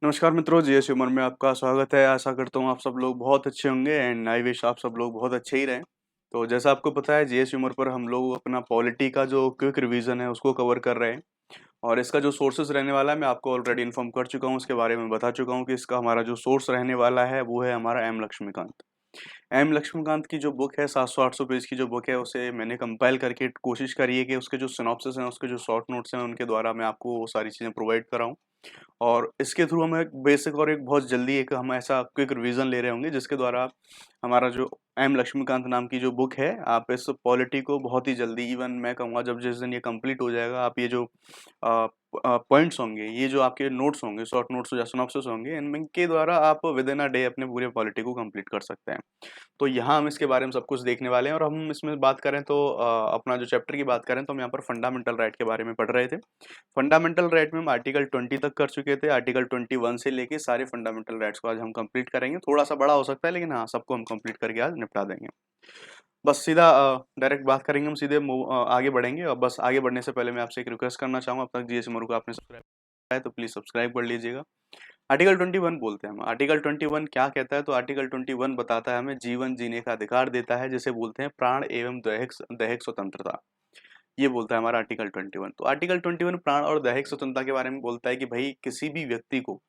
नमस्कार मित्रों, GS humour में आपका स्वागत है। आशा करता हूँ आप सब लोग बहुत अच्छे होंगे एंड आई विश आप सब लोग बहुत अच्छे ही रहें। तो जैसा आपको पता है जीएस ह्यूमर पर हम लोग अपना पॉलिटी का जो क्विक रिवीजन है उसको कवर कर रहे हैं और इसका जो सोर्सेस रहने वाला है मैं आपको ऑलरेडी इन्फॉर्म कर चुका हूँ, उसके बारे में बता चुका हूँ कि इसका हमारा जो सोर्स रहने वाला है वो है हमारा एम लक्ष्मीकांत। एम लक्ष्मीकांत की जो बुक है 700-800 पेज की जो बुक है उसे मैंने कंपाइल करके कोशिश करी है कि उसके जो सिनॉप्सिस हैं, उसके जो शॉर्ट नोट्स हैं उनके द्वारा मैं आपको वो सारी चीज़ें प्रोवाइड कराऊँ। और इसके थ्रू हम एक बेसिक और एक बहुत जल्दी एक हम ऐसा क्विक रिवीजन ले रहे होंगे जिसके द्वारा हमारा जो एम लक्ष्मीकांत नाम की जो बुक है, आप इस पॉलिटी को बहुत ही जल्दी, इवन मैं कहूँगा जब जिस दिन ये कंप्लीट हो जाएगा, आप ये जो पॉइंट्स होंगे, ये जो आपके नोट्स होंगे, शॉर्ट नोट्स या सिनॉप्सिस होंगे, इनमें के द्वारा आप विद इन अ डे अपने पूरे पॉलिटी को कंप्लीट कर सकते हैं। तो यहाँ हम इसके बारे में सब कुछ देखने वाले हैं और हम इसमें बात करें तो अपना जो चैप्टर की बात करें तो हम यहाँ पर फंडामेंटल राइट के बारे में पढ़ रहे थे। फंडामेंटल राइट में हम आर्टिकल 20 तक कर चुके थे। आर्टिकल 21 से लेके सारे फंडामेंटल राइट्स को आज हम कंप्लीट करेंगे। थोड़ा-सा बड़ा हो सकता है लेकिन हाँ, सबको हम कंप्लीट करके आज निपटा देंगे। बस सीधा डायरेक्ट बात करेंगे, हम सीधे आगे बढ़ेंगे और बस आगे बढ़ने से पहले मैं आपसे एक रिक्वेस्ट करना चाहूँगा, अब तक जीएस मोरू को आपने सब्सक्राइब किया है तो प्लीज़ सब्सक्राइब कर लीजिएगा। आर्टिकल 21 बोलते हैं हम। आर्टिकल 21 क्या कहता है? तो आर्टिकल 21 बताता है हमें जीवन जीने का अधिकार देता है, जिसे बोलते हैं प्राण एवं दैहिक दैहिक स्वतंत्रता। ये बोलता है हमारा आर्टिकल 21। तो आर्टिकल 21 प्राण और दैहिक स्वतंत्रता के बारे में बोलता है कि भाई किसी भी व्यक्ति को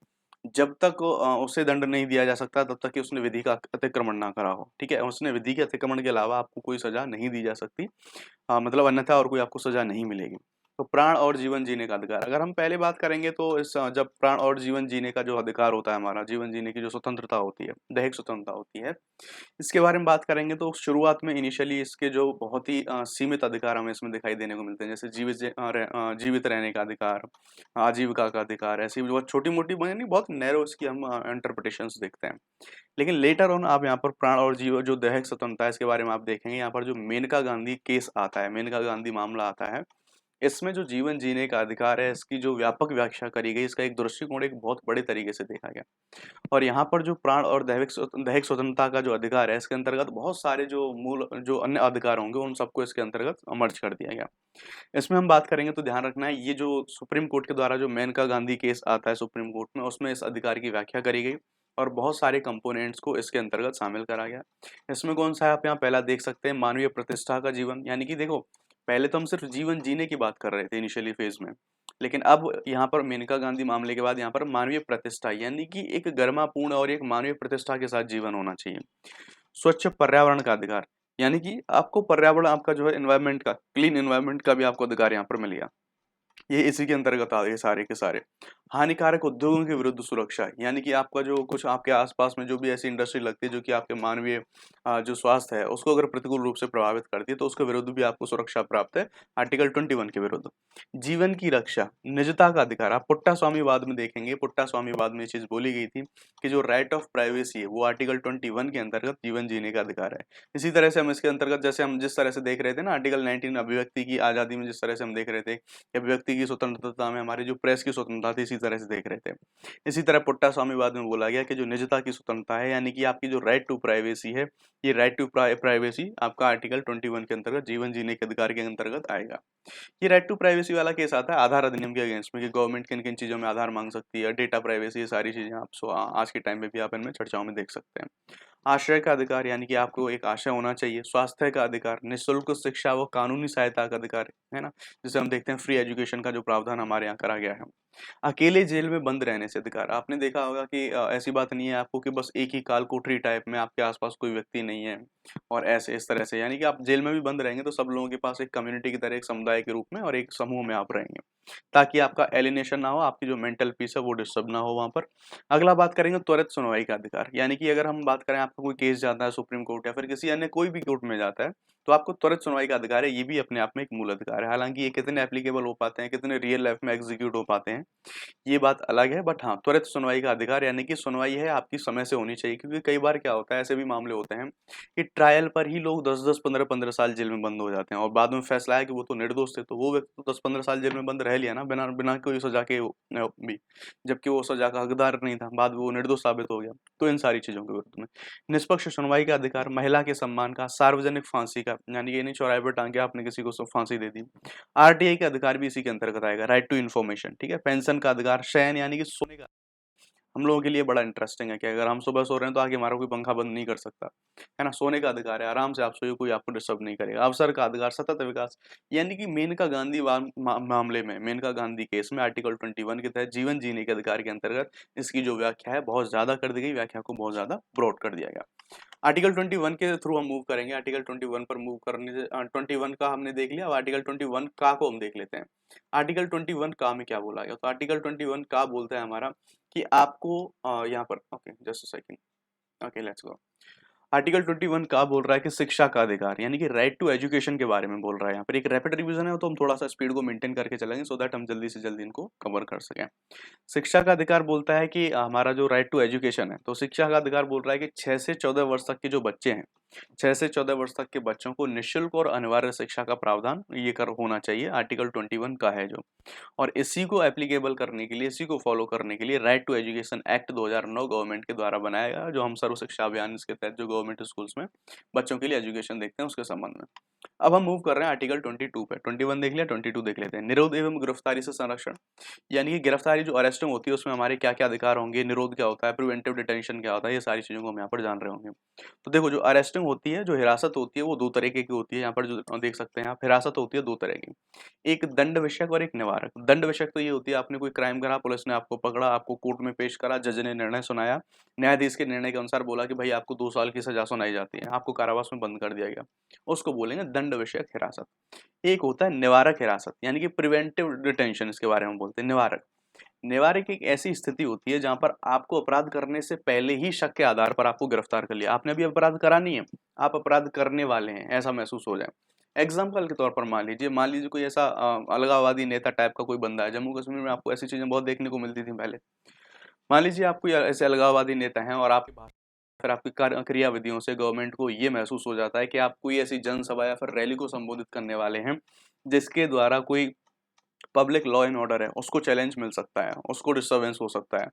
जब तक उसे दंड नहीं दिया जा सकता तब तक कि उसने विधि का अतिक्रमण ना करा हो, ठीक है? उसने विधि के अतिक्रमण के अलावा आपको कोई सजा नहीं दी जा सकती। मतलब अन्यथा और कोई आपको सजा नहीं मिलेगी। तो प्राण और जीवन जीने का अधिकार, अगर हम पहले बात करेंगे तो जब प्राण और जीवन जीने का जो अधिकार होता है हमारा, जीवन जीने की जो स्वतंत्रता होती है, दैहिक स्वतंत्रता होती है, इसके बारे में बात करेंगे तो शुरुआत में इनिशियली इसके जो बहुत ही सीमित अधिकार हमें इसमें दिखाई देने को मिलते हैं, जैसे जीवित रहने का अधिकार, आजीविका का अधिकार, ऐसी बहुत छोटी-मोटी यानी बहुत नैरो इसकी हम इंटरप्रिटेशंस देखते हैं। लेकिन लेटर ऑन आप यहाँ पर प्राण और जीव जो दैहिक स्वतंत्रता है इसके बारे में आप देखेंगे, यहाँ पर जो मेनका गांधी केस आता है, मेनका गांधी मामला आता है, इसमें जो जीवन जीने का अधिकार है इसकी जो व्यापक व्याख्या करी गई, इसका एक दृष्टिकोण एक बहुत बड़े तरीके से देखा गया। और यहाँ पर जो प्राण और दैहिक स्वतंत्रता का जो अधिकार है, इसके अंतर्गत बहुत सारे जो अन्य अधिकार होंगे उन सबको इसके अंतर्गत मर्ज कर दिया गया। इसमें हम बात करेंगे तो ध्यान रखना है, ये जो सुप्रीम कोर्ट के द्वारा जो मेनका गांधी केस आता है सुप्रीम कोर्ट में, उसमें इस अधिकार की व्याख्या करी गई और बहुत सारे कंपोनेंट्स को इसके अंतर्गत शामिल करा गया। इसमें कौन-सा है, आप यहाँ पहला देख सकते हैं, मानवीय प्रतिष्ठा का जीवन, यानी कि देखो, पहले तो हम सिर्फ जीवन जीने की बात कर रहे थे इनिशियली फेज़ में, लेकिन अब यहाँ पर मेनका गांधी मामले के बाद यहाँ पर मानवीय प्रतिष्ठा, यानी कि एक गरिमापूर्ण और एक मानवीय प्रतिष्ठा के साथ जीवन होना चाहिए। स्वच्छ पर्यावरण का अधिकार, यानी कि आपको पर्यावरण, आपका जो है एनवायरनमेंट का, क्लीन एनवायरनमेंट का भी आपको अधिकार यहाँ पर मिल गया। ये इसी के अंतर्गत आ गए सारे के सारे। हानिकारक उद्योगों के विरुद्ध सुरक्षा, यानी कि आपका जो कुछ आपके आस-पास में जो भी ऐसी इंडस्ट्री लगती है जो कि आपके मानवीय जो स्वास्थ्य है उसको अगर प्रतिकूल रूप से प्रभावित करती है तो उसके विरुद्ध भी आपको सुरक्षा प्राप्त है, आर्टिकल 21 के विरुद्ध। जीवन की रक्षा, निजता का अधिकार, आप पुट्टा स्वामीवाद में देखेंगे, पुट्टा स्वामीवाद में ये चीज़ बोली गई थी कि जो राइट ऑफ प्राइवेसी है वो आर्टिकल 21 के अंतर्गत जीवन जीने का अधिकार है। इसी तरह से हम इसके अंतर्गत, जैसे हम जिस तरह से देख रहे थे ना आर्टिकल 19 अभिव्यक्ति की आज़ादी में, जिस तरह से हम देख रहे थे कि व्यक्ति की स्वतंत्रता में हमारी जो प्रेस की स्वतंत्रता थी, इसी तरह से देख रहे थे। इसी तरह पुट्टा स्वामीवाद में बोला गया कि जो निजता की स्वतंत्रता है, यानी कि आपकी जो राइट टू प्राइवेसी है, ये राइट टू प्राइवेसी आपका आर्टिकल 21 के अंतर्गत जीवन जीने के अधिकार के अंतर्गत आएगा। ये राइट टू प्राइवेसी वाला केस आता है आधार अधिनियम के अगेंस्ट में कि गवर्नमेंट किन-किन चीज़ों में आधार माँग सकती है, डेटा प्राइवेसी, ये सारी चीज़ें आप आज के टाइम में भी आप इनमें चर्चाओं में देख सकते हैं। आश्रय का अधिकार, यानी कि आपको एक आश्रय होना चाहिए। स्वास्थ्य का अधिकार, निःशुल्क शिक्षा व कानूनी सहायता का अधिकार, है ना? जिसे हम देखते हैं फ्री एजुकेशन का जो प्रावधान हमारे यहाँ करा गया है। अकेले जेल में बंद रहने से अधिकार, आपने देखा होगा कि ऐसी बात नहीं है आपको कि बस एक ही काल कोठरी टाइप में आपके आस-पास कोई व्यक्ति नहीं है और ऐसे इस तरह से, यानी कि आप जेल में भी बंद रहेंगे तो सब लोगों के पास एक कम्युनिटी की तरह, एक समुदाय के रूप में और एक समूह में आप रहेंगे, ताकि आपका एलिनेशन ना हो, आपकी जो मेंटल पीस है वो डिस्टर्ब ना हो वहाँ पर। अगला बात करेंगे त्वरित सुनवाई का अधिकार, यानी कि अगर हम बात करें आपका कोई केस जाता है सुप्रीम कोर्ट या फिर किसी अन्य कोई भी कोर्ट में जाता है, तो आपको त्वरित सुनवाई का अधिकार है, ये भी अपने आप में एक मूल अधिकार है। हालाँकि ये कितने एप्लीकेबल हो पाते हैं, कितने रियल लाइफ में एग्ज़ीक्यूट हो पाते हैं, ये बात अलग है, बट हाँ, त्वरित सुनवाई का अधिकार, यानी कि सुनवाई है आपकी समय से होनी चाहिए, क्योंकि कई बार क्या होता है, ऐसे भी मामले होते हैं कि ट्रायल पर ही लोग 10-10, 15-15 साल जेल में बंद हो जाते हैं और बाद में फैसला है कि वो तो निर्दोष थे, तो वो व्यक्ति तो 10-15 साल जेल में बंद रह लिया ना बिना बिना कोई सज़ा के भी, जबकि वो सज़ा का हकदार नहीं था, बाद में वो निर्दोष साबित हो गया। तो इन सारी चीज़ों के विरुद्ध में निष्पक्ष सुनवाई का अधिकार, महिला के सम्मान का, सार्वजनिक फांसी का, यानी कि ये नहीं चौराहे पर टांग के आपने किसी को फांसी दे दी। आरटीआई का अधिकार भी इसी के अंतर्गत आएगा, राइट टू इन्फॉर्मेशन, ठीक है? पेंशन का अधिकार, शयन यानी कि सोने का, हम लोगों के लिए बड़ा इंटरेस्टिंग है कि अगर हम सुबह सो रहे हैं तो आगे हमारा कोई पंखा बंद नहीं कर सकता, है ना? सोने का अधिकार है, आराम से आप सोइए, कोई आपको डिस्टर्ब नहीं करेगा। अवसर का अधिकार, सतत विकास, यानी कि मेनका गांधी मामले में, मेनका गांधी केस में आर्टिकल 21 के तहत जीवन जीने के अधिकार के अंतर्गत इसकी जो व्याख्या है बहुत ज़्यादा कर दी गई, व्याख्या को बहुत ज़्यादा ब्रॉड कर दिया गया। आर्टिकल 21 के थ्रू हम मूव करेंगे। आर्टिकल 21 पर मूव करने से 21 का हमने देख लिया, अब आर्टिकल 21 का को हम देख लेते हैं। आर्टिकल 21 का में क्या बोला गया? तो आर्टिकल 21 का बोलता है हमारा कि आपको यहाँ पर okay just a second, okay let's go. Article 21 का बोल रहा है कि शिक्षा का अधिकार, यानी कि राइट टू एजुकेशन के बारे में बोल रहा है। यहाँ पर एक रैपिड रिवीजन है तो हम थोड़ा सा स्पीड को मेंटेन करके चलेंगे सो दैट हम जल्दी से जल्दी इनको कवर कर सकें। शिक्षा का अधिकार बोलता है कि हमारा जो राइट टू एजुकेशन है, तो शिक्षा का अधिकार बोल रहा है कि 6 से 14 वर्ष तक के जो बच्चे हैं, 6 से 14 वर्ष तक के बच्चों को निःशुल्क और अनिवार्य शिक्षा का प्रावधान ये कर होना चाहिए, आर्टिकल 21 का है जो। और इसी को एप्लीकेबल करने के लिए, इसी को फॉलो करने के लिए right to education act 2009 government के द्वारा बनाया गया, जो हम सर्व शिक्षा अभियान इसके तहत जो गवर्नमेंट स्कूल्स में बच्चों के लिए एजुकेशन देखते हैं उसके संबंध में। अब हम मूव कर रहे हैं आर्टिकल 22 पे। 21 देख लिया, 22 देख लेते हैं। निरोध एवं गिरफ्तारी से संरक्षण, यानी कि गिरफ्तारी जो अरेस्टिंग होती है उसमें हमारे क्या-क्या अधिकार होंगे, निरोध क्या होता है, प्रिवेंटिव डिटेंशन क्या होता है, ये सारी चीज़ों को हम यहाँ पर जान रहे होंगे। तो देखो जो अरेस्टिंग होती है, जो हिरासत होती है वो 2 तरीके की होती है, यहाँ पर जो देख सकते हैं आप, हिरासत होती है 2 तरह की। एक दंड विषयक और एक निवारक। दंड विषयक तो ये होती है आपने कोई क्राइम करा, पुलिस ने आपको पकड़ा, आपको कोर्ट में पेश करा, जज ने निर्णय सुनाया, न्यायाधीश के निर्णय के अनुसार बोला कि भाई आपको 2 साल की सज़ा सुनाई जाती है, आपको कारावास में बंद कर दिया गया। उसको बोलेंगे दंड विषयक हिरासत। एक होता है निवारक हिरासत, यानी कि प्रिवेंटिव डिटेंशन इसके बारे में बोलते हैं, निवारक। निवारक एक ऐसी स्थिति होती है जहाँ पर आपको अपराध करने से पहले ही शक के आधार पर आपको गिरफ्तार कर लिया। आपने अभी अपराध करा नहीं है, आप अपराध करने वाले हैं, ऐसा महसूस हो जाए। एग्जाम्पल के तौर पर मान लीजिए कोई ऐसा अलगाववादी नेता टाइप का कोई बंदा है। जम्मू कश्मीर में आपको ऐसी चीजें बहुत देखने को मिलती थी पहले। मान लीजिए आप कोई ऐसे अलगाववादी नेता हैं और आपकी भाषा फिर आपकी क्रियाविधियों से गवर्नमेंट को ये महसूस हो जाता है कि आप कोई ऐसी जनसभा या फिर रैली को संबोधित करने वाले हैं जिसके द्वारा कोई पब्लिक लॉ एंड ऑर्डर है उसको चैलेंज मिल सकता है, उसको डिस्टर्बेंस हो सकता है।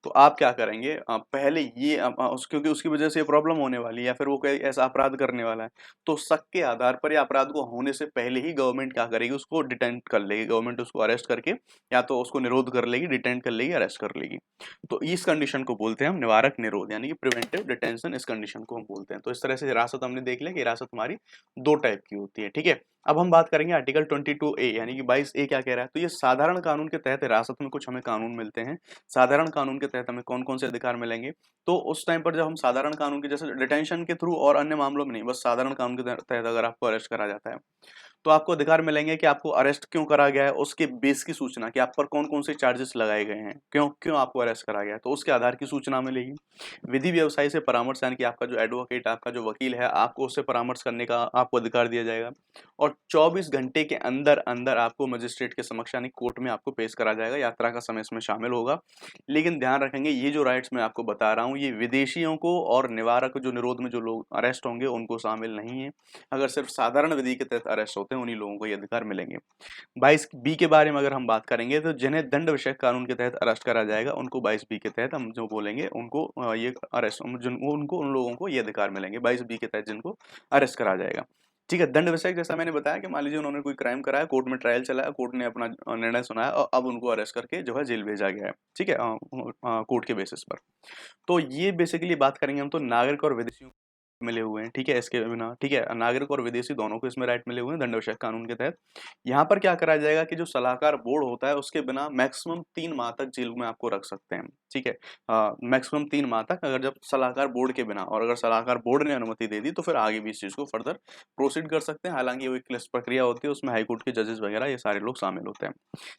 तो आप क्या करेंगे, पहले ये क्योंकि उसकी वजह से ये प्रॉब्लम होने वाली है या फिर वो कोई ऐसा अपराध करने वाला है, तो शक के आधार पर या अपराध को होने से पहले ही गवर्नमेंट क्या करेगी, उसको डिटेंट कर लेगी। गवर्नमेंट उसको अरेस्ट करके या तो उसको निरोध कर लेगी, डिटेंट कर लेगी, अरेस्ट कर लेगी। तो इस कंडीशन को बोलते हैं हम निवारक निरोध, यानी कि प्रिवेंटिव डिटेंशन, इस कंडीशन को हम बोलते हैं। तो इस तरह से हिरासत हमने देख लिया कि हिरासत हमारी 2 टाइप की होती है, ठीक है। अब हम बात करेंगे आर्टिकल 22 ए, यानी कि 22 ए क्या कह रहा है। तो ये साधारण कानून के तहत हिरासत में कुछ हमें कानून मिलते हैं। साधारण कानून के तहत हमें कौन-कौन से अधिकार मिलेंगे? तो उस टाइम पर जब हम साधारण कानून के जैसे डिटेंशन के थ्रू और अन्य मामलों में नहीं, बस साधारण कानून के तहत अगर आपको अरेस्ट करा जाता है, तो आपको अधिकार मिलेंगे कि आपको अरेस्ट क्यों करा गया है, उसके बेस की सूचना, कि आप पर कौन-कौन से चार्जेस लगाए गए हैं, क्यों क्यों आपको अरेस्ट करा गया है, तो उसके आधार की सूचना मिलेगी। विधि व्यवसायी से परामर्श, यानी कि आपका जो एडवोकेट, आपका जो वकील है, आपको उससे परामर्श करने का आपको अधिकार दिया जाएगा। और 24 घंटे के अंदर-अंदर आपको मजिस्ट्रेट के समक्ष, यानी कोर्ट में आपको पेश करा जाएगा। यात्रा का समय इसमें शामिल होगा। लेकिन ध्यान रखेंगे ये जो राइट्स मैं आपको बता रहा हूँ, ये विदेशियों को और निवारक जो निरोध में जो लोग अरेस्ट होंगे उनको शामिल नहीं है। अगर सिर्फ साधारण विधि के तहत अरेस्ट होते हैं उन्हीं लोगों को ये अधिकार मिलेंगे। 22 बी के बारे में अगर हम बात करेंगे तो जिन्हें दंड विषयक कानून के तहत अरेस्ट करा जाएगा उनको 22 बी के तहत हम जो बोलेंगे उनको ये अरेस्ट उनको उन लोगों को ये अधिकार मिलेंगे 22 बी के तहत जिनको अरेस्ट करा जाएगा। ठीक है, दंड विषयक जैसा मैंने बताया कि मान लीजिए उन्होंने कोई क्राइम कराया, कोर्ट में ट्रायल चलाया, कोर्ट ने अपना निर्णय सुनाया और अब उनको अरेस्ट करके जो है जेल भेजा गया है। ठीक है, कोर्ट के बेसिस पर। तो ये बेसिकली बात करेंगे हम तो नागरिक और विदेशियों मिले हुए हैं, ठीक है, इसके बिना, ठीक है, नागरिक और विदेशी दोनों को इसमें राइट मिले हुए हैं दंड विषयक कानून के तहत। यहाँ पर क्या करा जाएगा कि जो सलाहकार बोर्ड होता है उसके बिना मैक्सिमम 3 माह तक जेल में आपको रख सकते हैं, ठीक है। मैक्सिमम 3 माह तक, अगर जब सलाहकार बोर्ड के बिना, और अगर सलाहकार बोर्ड ने अनुमति दे दी तो फिर आगे भी इस चीज को फर्दर प्रोसीड कर सकते हैं। हालांकि वो एक लिस्ट प्रक्रिया होती है, उसमें हाईकोर्ट के जजेस वगैरह ये सारे लोग शामिल होते हैं।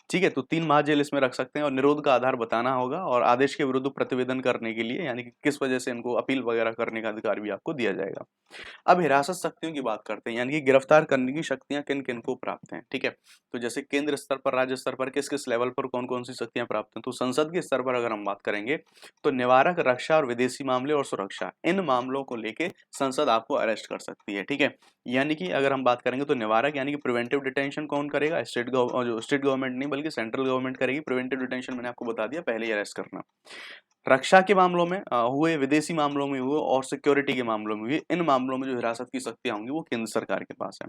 ठीक है, तो 3 माह जेल इसमें रख सकते हैं और निरोध का आधार बताना होगा और आदेश के विरुद्ध प्रतिवेदन करने के लिए, यानी कि किस वजह से इनको अपील वगैरह करने का अधिकार भी आपको दिया जाएगा। अब हिरासत शक्तियों की बात करते हैं, यानी कि गिरफ्तार करने की शक्तियां किन किन को प्राप्त हैं, ठीक है। तो जैसे केंद्र स्तर पर, राज्य स्तर पर किस किस लेवल पर कौन कौन सी शक्तियां प्राप्त हैं, तो संसद के स्तर पर अगर हम बात करेंगे तो निवारक, रक्षा और विदेशी मामले और सुरक्षा, इन मामलों को लेके संसद आपको अरेस्ट कर सकती है, ठीक है। यानी कि अगर हम बात करेंगे तो निवारक यानी कि प्रिवेंटिव डिटेंशन कौन करेगा, स्टेट गवर्नमेंट नहीं बल्कि सेंट्रल गवर्नमेंट करेगी। प्रिवेंटिव डिटेंशन मैंने आपको बता दिया, पहले ही अरेस्ट करना। रक्षा के मामलों में हुए, विदेशी मामलों में हुए और सिक्योरिटी के मामलों में हुए, इन मामलों में जो हिरासत की शक्तियां होंगी वो केंद्र सरकार के पास है।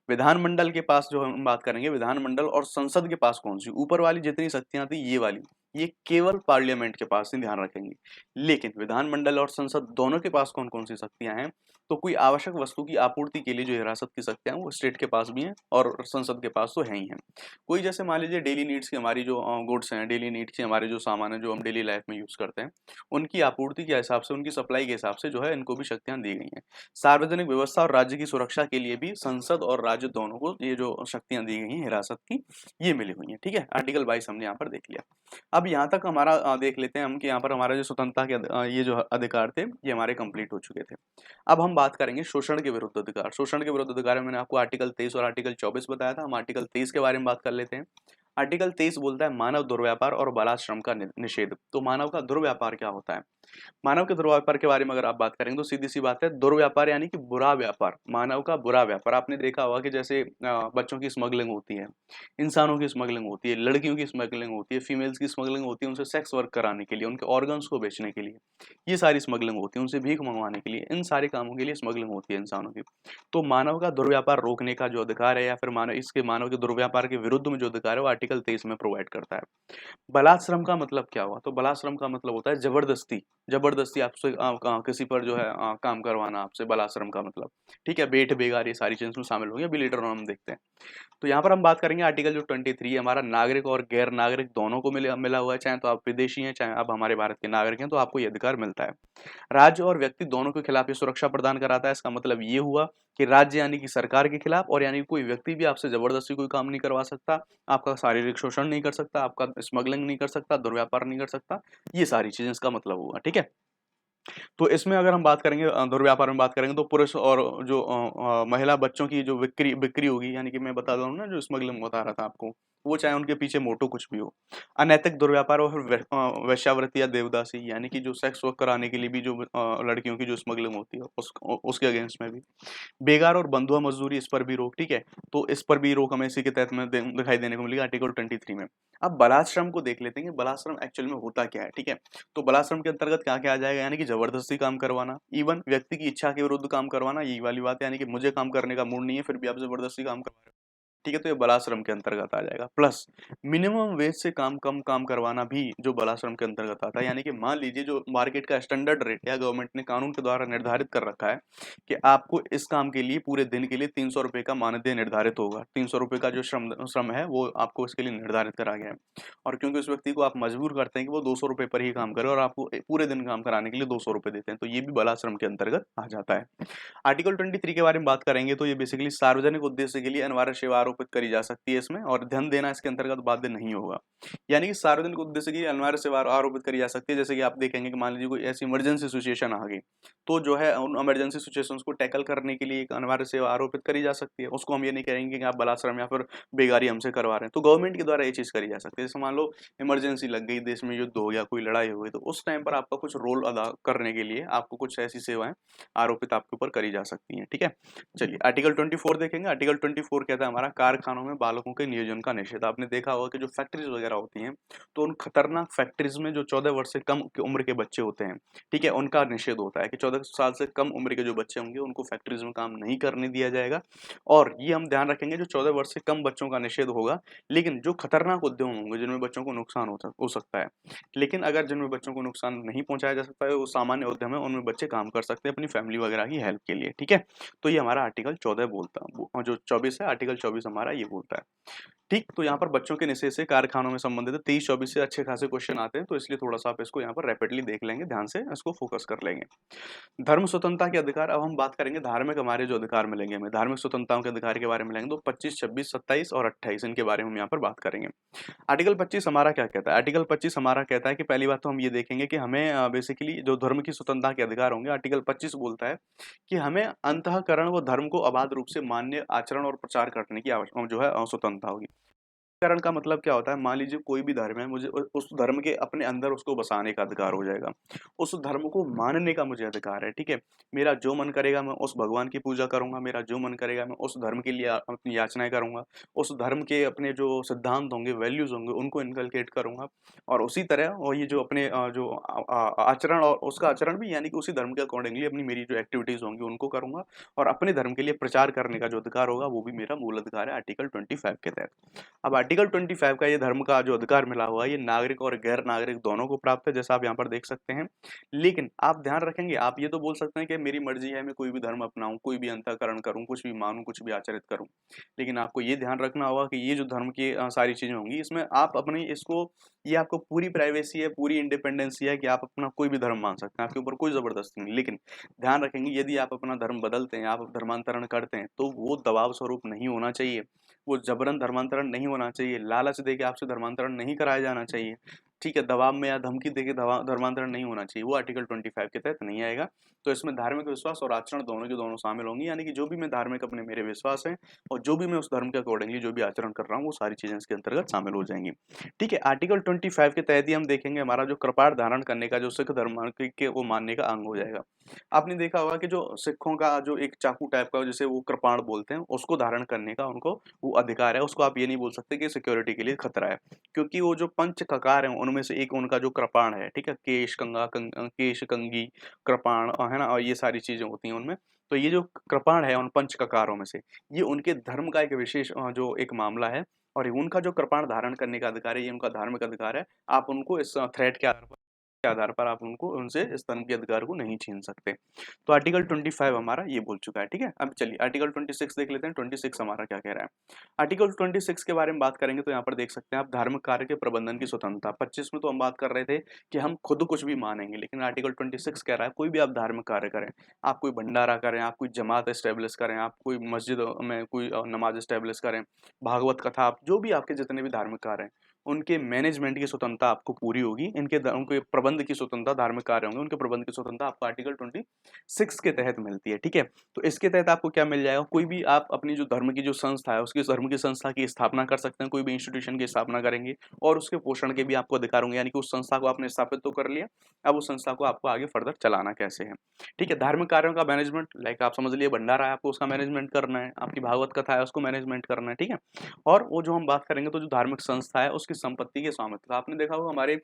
विधानमंडल के पास जो हम बात करेंगे, विधानमंडल और संसद के पास कौन सी, ऊपर वाली जितनी शक्तियां थी ये वाली, ये केवल पार्लियामेंट के पास ही ध्यान रखेंगे। लेकिन विधानमंडल और संसद दोनों के पास कौन-कौन सी शक्तियाँ हैं? तो कोई आवश्यक वस्तु की आपूर्ति के लिए जो हिरासत की शक्तियाँ हैं वो स्टेट के पास भी हैं और संसद के पास तो है ही हैं। कोई जैसे मान लीजिए डेली नीड्स की हमारी जो गुड्स हैं, डेली नीड्स के हमारे जो सामान हैं, जो हम डेली लाइफ में यूज़ करते हैं, उनकी आपूर्ति के हिसाब से, उनकी सप्लाई के हिसाब से जो है इनको भी शक्तियाँ दी गई हैं। सार्वजनिक व्यवस्था और राज्य की सुरक्षा के लिए भी संसद और राज्य दोनों को ये जो शक्तियाँ दी गई हैं हिरासत की, ये मिली हुई हैं, ठीक है? आर्टिकल 22 हमने यहाँ पर देख लिया। अब यहाँ तक हमारा देख लेते हैं हम कि यहाँ पर हमारा जो स्वतंत्रता के ये जो अधिकार थे, ये हमारे कंप्लीट हो चुके थे। अब हम बात करेंगे शोषण के विरुद्ध अधिकार। शोषण के विरुद्ध अधिकार में मैंने आपको आर्टिकल 23 और आर्टिकल 24 बताया था। हम आर्टिकल 23 के बारे में बात कर लेते हैं। आर्टिकल 23 बोलता है मानव दुर्व्यापार और बाल श्रम का निषेध। तो मानव का दुर्व्यापार क्या होता है? मानव के दुर्व्यापार के बारे में अगर आप बात करेंगे तो सीधी-सी बात है, दुर्व्यापार यानी कि बुरा व्यापार, मानव का बुरा व्यापार। आपने देखा होगा कि जैसे बच्चों की स्मगलिंग होती है, इंसानों की स्मगलिंग होती है, लड़कियों की स्मगलिंग होती है, फीमेल्स की स्मगलिंग होती है उनसे सेक्स वर्क कराने के लिए, उनके ऑर्गन्स को बेचने के लिए। ये सारी स्मगलिंग होती है, उनसे भीख मंगवाने के लिए, इन सारे कामों के लिए स्मगलिंग होती है इंसानों की। तो मानव का दुर्व्यापार रोकने का जो अधिकार है या फिर मानव के दुर्व्यापार के विरुद्ध में जो अधिकार है वो आर्टिकल 23 में प्रोवाइड करता है। बलात्श्रम का मतलब क्या हुआ? तो बलात्श्रम का मतलब होता है जबरदस्ती, जबरदस्ती आपसे किसी पर जो है काम करवाना आपसे बलात्श्रम का मतलब, ठीक है? बेट-बेगार ये सारी चीज़ें इसमें शामिल होंगी, अभी लेटर ऑन हम देखते हैं। तो यहाँ पर हम बात करेंगे आर्टिकल जो 23 है हमारा नागरिक और गैर नागरिक दोनों को मिला मिला हुआ है, चाहे तो आप विदेशी हैं, चाहे आप हमारे भारत के नागरिक हैं, तो आपको ये अधिकार मिलता है। राज्य और व्यक्ति दोनों के खिलाफ ये सुरक्षा प्रदान कराता है। इसका मतलब ये हुआ कि राज्य यानी कि सरकार के खिलाफ और यानी कोई व्यक्ति भी आपसे जबरदस्ती कोई काम नहीं करवा सकता, आपका शारीरिक शोषण नहीं कर सकता, आपका स्मगलिंग नहीं कर सकता, दुर्व्यापार नहीं कर सकता। ये सारी चीज़ें इसका मतलब हुआ, ठीक है? तो इसमें अगर हम बात करेंगे दुर्व्यापार में बात करेंगे तो पुरुष और जो महिला बच्चों की जो बिक्री बिक्री होगी यानी कि मैं बता रहा हूँ ना जो स्मगलिंग बता रहा था आपको, वो चाहे उनके पीछे मोटो कुछ भी हो। अनैतिक दुर्व्यापार और फिर वेश्यावृत्ति या देवदासी यानी कि जो सेक्स वर्क कराने के लिए भी जो लड़कियों की जो स्मगलिंग होती है उसके अगेंस्ट में भी। बेगार और बंधुआ मजदूरी इस पर भी रोक, ठीक है? तो इस पर भी रोक हमें इसी के तहत में दिखाई देने को मिलेगी आर्टिकल 23 में। अब बलात्श्रम को देख लेते हैं कि बलात्श्रम एक्चुअल में होता क्या है, ठीक है? तो बलात्संग के अंतर्गत क्या-क्या आ जाएगा यानी कि ज़बरदस्ती काम करवाना, इवन व्यक्ति की इच्छा के विरुद्ध काम करवाना, यही वाली बात है यानी कि मुझे काम करने का मूड नहीं है, फिर भी आप ज़बरदस्ती काम करवा रहे हो। ठीक है, तो ये बलाश्रम के अंतर्गत आ जाएगा। प्लस मिनिमम वेज से कम काम करवाना भी जो बलाश्रम के अंतर्गत आता है। यानी कि मान लीजिए जो मार्केट का स्टैंडर्ड रेट या गवर्नमेंट ने कानून के द्वारा निर्धारित कर रखा है कि आपको इस काम के लिए पूरे दिन के लिए ₹300 का मानदेय निर्धारित होगा। ₹300 का जो श्रम श्रम है वो आपको इसके लिए निर्धारित करा गया है। और क्योंकि उस व्यक्ति को आप मजबूर करते हैं कि वो ₹200 पर ही काम करे और आपको पूरे दिन काम कराने के लिए ₹200 देते हैं, तो ये भी बलाश्रम के अंतर्गत आ जाता है। आर्टिकल 23 के बारे में बात करेंगे तो ये बेसिकली सार्वजनिक उद्देश्य के लिए अनिवार्य सेवा आरोपित करी जा सकती है इसमें और धन देना इसके अंतर्गत बाध्य नहीं होगा। यानी कि सार्वजनिक उद्देश्य की अनिवार्य सेवा आरोपित करी जा सकती है जैसे कि आप देखेंगे कि मान लीजिए कोई ऐसी इमरजेंसी सिचुएशन आ गई, तो जो है उन इमरजेंसी सिचुएशंस को टैकल करने के लिए एक अनिवार्य सेवा आरोपित करी जा सकती है। उसको हम ये नहीं कहेंगे कि आप बलात्संग या फिर बेगारी हमसे करवा रहे हैं। तो गवर्नमेंट के द्वारा ये चीज़ करी जा सकती है। जैसे मान लो इमरजेंसी लग गई, देश में युद्ध हो गया, कोई लड़ाई हो गई, तो उस टाइम पर आपका कुछ रोल अदा करने के लिए आपको कुछ ऐसी सेवाएँ आरोपित आपके ऊपर करी जा सकती हैं, ठीक है? चलिए आर्टिकल 24 देखेंगे। आर्टिकल 24 कहता है हमारा कारखानों में बालकों के नियोजन का निषेध। आपने देखा होगा कि जो फैक्ट्रीज़ वगैरह होती हैं, तो उन खतरनाक फैक्ट्रीज़ में जो 14 वर्ष से कम की उम्र के बच्चे होते हैं, ठीक है? उनका निषेध होता है कि 14 साल से कम उम्र के जो बच्चे होंगे, उनको फैक्ट्रीज़ में काम नहीं करने दिया जाएगा और ये हम ध्यान रखेंगे जो 14 वर्ष से कम बच्चों का निषेध होगा, लेकिन जो खतरनाक उद्यम होंगे, जिनमें बच्चों को नुकसान हो सकता है। लेकिन अगर जिनमें बच्चों को नुकसान नहीं पहुँचाया जा सकता है, वो सामान्य उद्यम है, उनमें बच्चे काम कर सकते हैं अपनी फैमिली वगैरह की हेल्प के लिए, ठीक है? तो ये हमारा आर्टिकल 14 बोलता है वो जो 24 है आर्टिकल 24 हमारा ये बोलता है। ठीक, तो यहाँ पर बच्चों के निषेध से कारखानों में संबंधित 23-24 से अच्छे खासे क्वेश्चन आते हैं, तो इसलिए थोड़ा-सा आप इसको यहाँ पर रैपिडली देख लेंगे, ध्यान से इसको फोकस कर लेंगे। धर्म स्वतंत्रता के अधिकार अब हम बात करेंगे धार्मिक हमारे जो अधिकार मिलेंगे हमें, धार्मिक स्वतंत्रताओं के अधिकार के बारे में लेंगे तो 25, 26, 27 और 28 इनके बारे में हम यहाँ पर बात करेंगे। आर्टिकल 25 हमारा क्या कहता है? आर्टिकल 25 हमारा कहता है कि पहली बात तो हम ये देखेंगे कि हमें बेसिकली जो धर्म की स्वतंत्रता के अधिकार होंगे, आर्टिकल 25 बोलता है कि हमें अंतःकरण व धर्म को अबाध रूप से मान्य आचरण और प्रचार करने की जो है स्वतंत्रता होगी। करण का मतलब क्या होता है? मान लीजिए कोई भी धर्म है, मुझे उस धर्म के अपने अंदर उसको बसाने का अधिकार हो जाएगा। उस धर्म को मानने का मुझे अधिकार है, ठीक है? मेरा जो मन करेगा मैं उस भगवान की पूजा करूँगा, मेरा जो मन करेगा मैं उस धर्म के लिए अपनी याचनाएँ करूँगा। उस धर्म के अपने जो सिद्धांत होंगे, वैल्यूज़ होंगे, उनको इनकलकेट करूँगा और उसी तरह और ये जो अपने जो आचरण और उसका आचरण भी यानी कि उसी धर्म के अकॉर्डिंगली अपनी मेरी जो एक्टिविटीज़ होंगी उनको करूँगा और अपने धर्म के लिए प्रचार करने का जो अधिकार होगा वो भी मेरा मूल अधिकार है आर्टिकल 25 के तहत। अब आर्टिकल आर्टिकल 25 का ये धर्म का जो अधिकार मिला हुआ है ये नागरिक और गैर नागरिक दोनों को प्राप्त है, जैसा आप यहाँ पर देख सकते हैं। लेकिन आप ध्यान रखेंगे, आप ये तो बोल सकते हैं कि मेरी मर्जी है, मैं कोई भी धर्म अपनाऊं, कोई भी अंतःकरण करूं, कुछ भी मानूं, कुछ भी आचरित करूं। लेकिन आपको ये ध्यान रखना होगा कि ये जो धर्म की सारी चीजें होंगी, इसमें आप अपनी इसको, ये आपको पूरी प्राइवेसी है, पूरी इंडिपेंडेंसी है कि आप अपना कोई भी धर्म मान सकते हैं, आपके ऊपर कोई जबरदस्ती नहीं। लेकिन ध्यान रखेंगे, यदि आप अपना धर्म बदलते हैं, आप धर्मांतरण करते हैं, तो वो दबाव स्वरूप नहीं होना चाहिए, वो जबरन धर्मांतरण नहीं होना चाहिए, लालच देके आपसे धर्मांतरण नहीं कराया जाना चाहिए। ठीक है, दबाव में या धमकी देके धर्मांतरण नहीं होना चाहिए, वो आर्टिकल 25 के तहत नहीं आएगा। तो इसमें धार्मिक विश्वास और आचरण दोनों के दोनों शामिल होंगी, यानी कि जो भी मैं धार्मिक अपने मेरे विश्वास हैं और जो भी मैं उस धर्म के अकॉर्डिंगली जो भी आचरण कर रहा हूँ, वो सारी चीजें इसके अंतर्गत शामिल हो जाएंगी। ठीक है, आर्टिकल 25 के तहत ही हम देखेंगे हमारा जो कृपाण धारण करने का जो सिख धर्म के वो मानने का अंग हो जाएगा। आपने देखा होगा कि जो सिखों का जो एक चाकू टाइप का जिसे वो कृपाण बोलते हैं, उसको धारण करने का उनको वो अधिकार है। उसको आप ये नहीं बोल सकते कि सिक्योरिटी के लिए खतरा है, क्योंकि वो जो पंच ककार हैं उनमें से एक उनका जो कृपाण है, ठीक है, केश कंघी कृपाण है ना, और ये सारी चीजें होती हैं उनमें। तो ये जो कृपाण है उन पंच ककारों में से, ये उनके धर्म का एक विशेष जो एक मामला है, और उनका जो कृपाण धारण करने का अधिकार है, ये उनका धार्मिक अधिकार है। आप उनको इस थ्रेट के आधार पर आप उनको उनसे इस धर्म के अधिकार को नहीं छीन सकते। तो आर्टिकल 25 हमारा ये बोल चुका है। ठीक है, अब चलिए आर्टिकल 26 देख लेते हैं। 26 हमारा क्या कह रहा है। आर्टिकल 26 के बारे में बात करेंगे तो यहाँ पर देख सकते हैं आप, धार्मिक कार्य के प्रबंधन की स्वतंत्रता। 25 में तो हम बात कर रहे थे कि हम खुद कुछ भी मानेंगे, लेकिन आर्टिकल 26 कह रहा है कोई भी आप धार्मिक कार्य करें, आप कोई भंडारा करें, आप कोई जमात एस्टेब्लिश करें, आप कोई मस्जिद में कोई नमाज एस्टेब्लिश करें, भागवत कथा, आप जो भी आपके जितने भी धार्मिक कार्य हैं, उनके मैनेजमेंट की स्वतंत्रता आपको पूरी होगी। उनके प्रबंध की स्वतंत्रता, धार्मिक कार्य होंगे उनके प्रबंध की स्वतंत्रता आपको आर्टिकल 26 के तहत मिलती है। ठीक है, तो इसके तहत आपको क्या मिल जाएगा, कोई भी आप अपनी जो धर्म की जो संस्था है, उसकी धर्म की संस्था की स्थापना कर सकते हैं, कोई भी इंस्टीट्यूशन की स्थापना करेंगे, और उसके पोषण के भी आपको अधिकार होंगे, यानी कि उस संस्था को आपने स्थापित तो कर लिया, अब उस संस्था को आपको आगे फर्दर चलाना कैसे है। ठीक है, धार्मिक कार्यों का मैनेजमेंट, लाइक आप समझ लिए भंडारा है, आपको उसका मैनेजमेंट करना है, आपकी भागवत कथा है उसको मैनेजमेंट करना है। ठीक है, और वो जो हम बात करेंगे तो जो धार्मिक संस्था है उसकी संपत्ति के स्वामित्व, आपने देखा होगा हमारे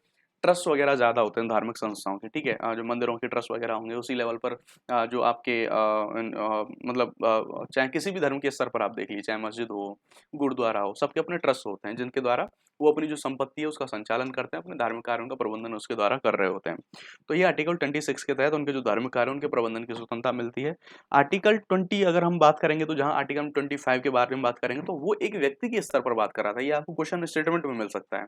ट्रस्ट वगैरह ज्यादा होते हैं धार्मिक संस्थाओं के। ठीक है, जो मंदिरों के ट्रस्ट वगैरह होंगे उसी लेवल पर जो आपके मतलब चाहे किसी भी धर्म के स्तर पर आप देख लीजिए, चाहे मस्जिद हो, गुरुद्वारा हो, सबके अपने ट्रस्ट होते हैं जिनके द्वारा वो अपनी जो संपत्ति है उसका संचालन करते हैं, अपने धार्मिक कार्यों का प्रबंधन उसके द्वारा कर रहे होते हैं। तो ये आर्टिकल 26 के तहत उनके जो धार्मिक कार्य उनके प्रबंधन की स्वतंत्रता मिलती है। आर्टिकल 20 अगर हम बात करेंगे तो जहां आर्टिकल 25 के बारे में बात करेंगे तो वो एक व्यक्ति के स्तर पर बात कर रहा था, ये आपको क्वेश्चन स्टेटमेंट में मिल सकता है।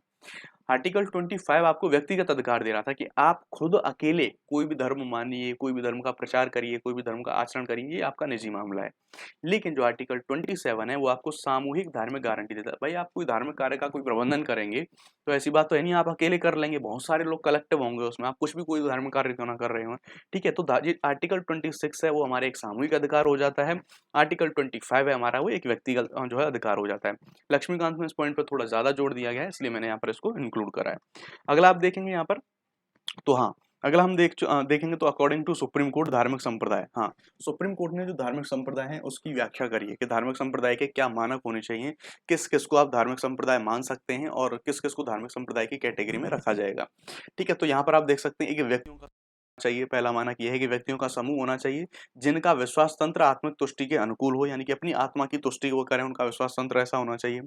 आर्टिकल 25 आपको व्यक्तिगत अधिकार दे रहा था कि आप खुद अकेले कोई भी धर्म मानिए, कोई भी धर्म का प्रचार करिए, कोई भी धर्म का आचरण करिए, ये आपका निजी मामला है। लेकिन जो आर्टिकल 27 है वो आपको सामूहिक धार्मिक गारंटी देता है। भाई आप कोई धार्मिक कार्य का कोई प्रबंधन करेंगे तो ऐसी बात तो है नहीं आप अकेले कर लेंगे, बहुत सारे लोग कलेक्टिव होंगे उसमें, आप कुछ भी कोई धार्मिक कार्य क्यों ना कर रहे हो। ठीक है, तो आर्टिकल 26 है वो हमारे एक सामूहिक अधिकार हो जाता है। आर्टिकल 25 है हमारा वो एक व्यक्तिगत जो है अधिकार हो जाता है। लक्ष्मीकांत में इस पॉइंट पर थोड़ा ज्यादा जोड़ दिया गया है, इसलिए मैंने यहाँ पर इसको इंक्लूड करा है। अगला आप देखेंगे यहाँ पर, तो हाँ, अगला हम देखेंगे तो अकॉर्डिंग टू सुप्रीम कोर्ट धार्मिक संप्रदाय, हाँ, सुप्रीम कोर्ट ने जो धार्मिक संप्रदाय है उसकी व्याख्या करी है कि धार्मिक संप्रदाय के क्या मानक होने चाहिए, किस किस को आप धार्मिक संप्रदाय मान सकते हैं और किस किस को धार्मिक संप्रदाय की कैटेगरी में रखा जाएगा। ठीक है, तो यहाँ पर आप देख सकते हैं कि व्यक्तियों का चाहिए, पहला मानक यह है कि व्यक्तियों का समूह होना चाहिए जिनका विश्वास तंत्र आत्मिक तुष्टि के अनुकूल हो, यानी कि अपनी आत्मा की तुष्टि वो करें, उनका विश्वास तंत्र ऐसा होना चाहिए।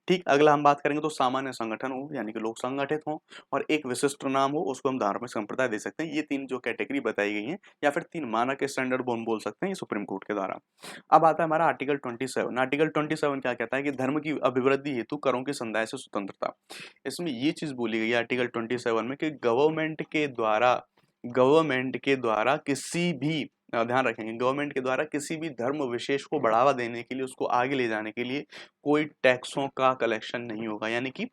ठीक, अगला हम बात करेंगे तो सामान्य संगठन हो, यानी कि लोग संगठित हों, और एक विशिष्ट नाम हो, उसको हम धार्मिक संप्रदाय दे सकते हैं। ये तीन जो कैटेगरी बताई गई है या फिर तीन मानक स्टैंडर्ड बोल सकते हैं ये सुप्रीम कोर्ट के द्वारा। अब आता है हमारा आर्टिकल 27। आर्टिकल 27 क्या कहता है कि धर्म की अभिवृद्धि हेतु करों के संदाय से स्वतंत्रता। इसमें ये चीज बोली गई है आर्टिकल 27 में कि गवर्नमेंट के द्वारा किसी भी ध्यान रखेंगे, गवर्नमेंट के द्वारा किसी भी धर्म विशेष को बढ़ावा देने के लिए, उसको आगे ले जाने के लिए कोई टैक्सों का कलेक्शन नहीं होगा, यानी कि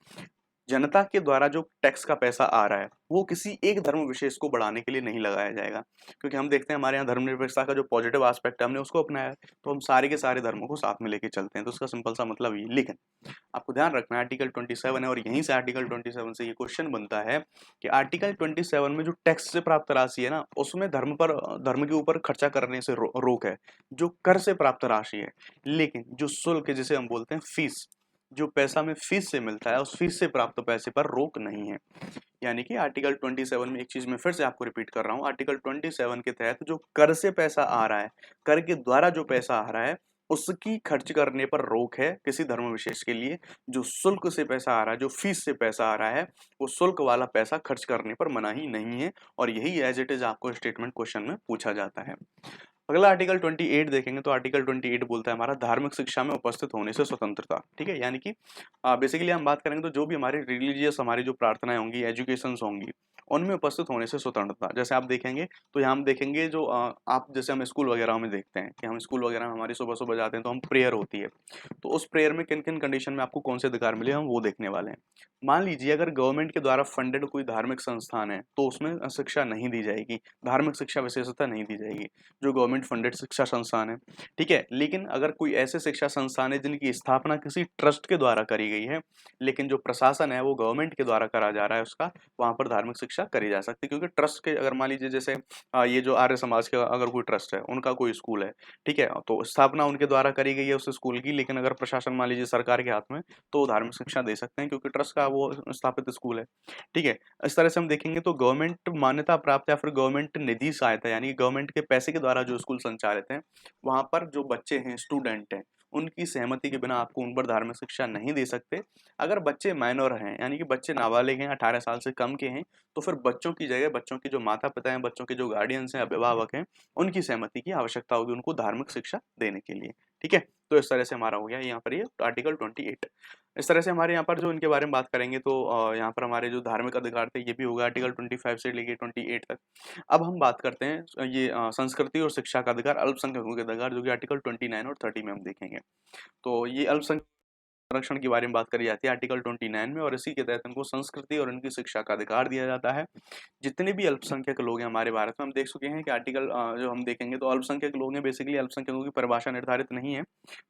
जनता के द्वारा जो टैक्स का पैसा आ रहा है वो किसी एक धर्म विशेष को बढ़ाने के लिए नहीं लगाया जाएगा, क्योंकि हम देखते हैं हमारे यहाँ धर्मनिरपेक्षता का जो पॉजिटिव एस्पेक्ट है हमने उसको अपनाया है, तो हम सारे के सारे धर्मों को साथ में लेके चलते हैं, तो उसका सिंपल सा मतलब ये। लेकिन आपको ध्यान रखना है आर्टिकल 27 है, और यहीं से आर्टिकल 27 से ये क्वेश्चन बनता है कि आर्टिकल 27 में जो टैक्स से प्राप्त राशि है ना, उसमें धर्म के ऊपर खर्चा करने से रोक है, जो कर से प्राप्त राशि है। लेकिन जो शुल्क है, जिसे हम बोलते हैं फीस, जो पैसा हमें फीस से मिलता है, उस फीस से प्राप्त पैसे पर रोक नहीं है। यानी कि आर्टिकल 27 में एक चीज मैं फिर से आपको रिपीट कर रहा हूं, आर्टिकल 27 के तहत जो कर से पैसा आ रहा है, कर के द्वारा जो पैसा आ रहा है, उसकी खर्च करने पर रोक है किसी धर्म विशेष के लिए। जो शुल्क से पैसा आ रहा है, जो फीस से पैसा आ रहा है, वो शुल्क वाला पैसा खर्च करने पर मनाही नहीं है और यही एज इट इज आपको स्टेटमेंट क्वेश्चन में पूछा जाता है। अगला आर्टिकल 28 देखेंगे तो आर्टिकल 28 बोलता है हमारा धार्मिक शिक्षा में उपस्थित होने से स्वतंत्रता। ठीक है, यानी कि बेसिकली हम बात करेंगे तो जो भी हमारी रिलीजियस हमारी जो प्रार्थनाएं होंगी, एजुकेशंस होंगी, उनमें उपस्थित होने से स्वतंत्रता। जैसे आप देखेंगे तो यहाँ हम देखेंगे जो आप जैसे हम स्कूल वगैरह में देखते हैं कि हम स्कूल वगैरह में हमारी सुबह सुबह जाते हैं तो हम प्रेयर होती है। तो उस प्रेयर में किन किन कंडीशन में आपको कौन से अधिकार मिले हम वो देखने वाले हैं। मान लीजिए अगर गवर्नमेंट के द्वारा फंडेड कोई धार्मिक संस्थान है तो उसमें शिक्षा नहीं दी जाएगी, धार्मिक शिक्षा विशेषता नहीं दी जाएगी, जो गवर्नमेंट फंडेड शिक्षा संस्थान है। ठीक है, लेकिन अगर कोई ऐसे शिक्षा संस्थान है जिनकी स्थापना किसी ट्रस्ट के द्वारा करी गई है, लेकिन जो प्रशासन है वो गवर्नमेंट के द्वारा करा जा रहा है उसका, वहां पर धार्मिक शिक्षा करी जा सकती है। क्योंकि ट्रस्ट के अगर मान लीजिए जैसे ये जो आर्य समाज के अगर कोई ट्रस्ट है, उनका कोई स्कूल है, ठीक है, तो स्थापना उनके द्वारा करी गई है उस स्कूल की, लेकिन अगर प्रशासन मान लीजिए सरकार के हाथ में, तो वो धार्मिक शिक्षा दे सकते हैं क्योंकि ट्रस्ट का वो स्थापित स्कूल है। ठीक है, इस तरह से हम देखेंगे तो गवर्नमेंट मान्यता प्राप्त या फिर गवर्नमेंट निधि सहायता यानी कि गवर्नमेंट के पैसे के द्वारा जो स्कूल संचालित हैं, वहां पर जो बच्चे हैं, स्टूडेंट हैं, उनकी सहमति के बिना आपको उन पर धार्मिक शिक्षा नहीं दे सकते। अगर बच्चे माइनर हैं यानी कि बच्चे नाबालिग हैं, 18 साल से कम के हैं, तो फिर बच्चों की जगह बच्चों के जो माता पिता हैं, बच्चों के जो गार्डियंस हैं, अभिभावक हैं, उनकी सहमति की आवश्यकता होगी उनको धार्मिक शिक्षा देने के लिए। ठीक है, तो इस तरह से हमारा हो गया यहाँ पर ये आर्टिकल 28। इस तरह से हमारे यहाँ पर जो इनके बारे में बात करेंगे तो यहाँ पर हमारे जो धार्मिक अधिकार थे ये भी होगा आर्टिकल 25 से लेके 28 तक। अब हम बात करते हैं ये संस्कृति और शिक्षा का अधिकार, अल्पसंख्यकों के अधिकार, जो कि आर्टिकल 29 और 30 में हम देखेंगे। तो ये अल्पसंख्यक संरक्षण के बारे में बात करी जाती है आर्टिकल 29 में, और इसी के तहत उनको संस्कृति और उनकी शिक्षा का अधिकार दिया जाता है। जितने भी अल्पसंख्यक लोग हैं हमारे भारत में, हम देख चुके हैं कि आर्टिकल जो हम देखेंगे तो अल्पसंख्यक लोग हैं, बेसिकली अल्पसंख्यकों की परिभाषा निर्धारित नहीं है।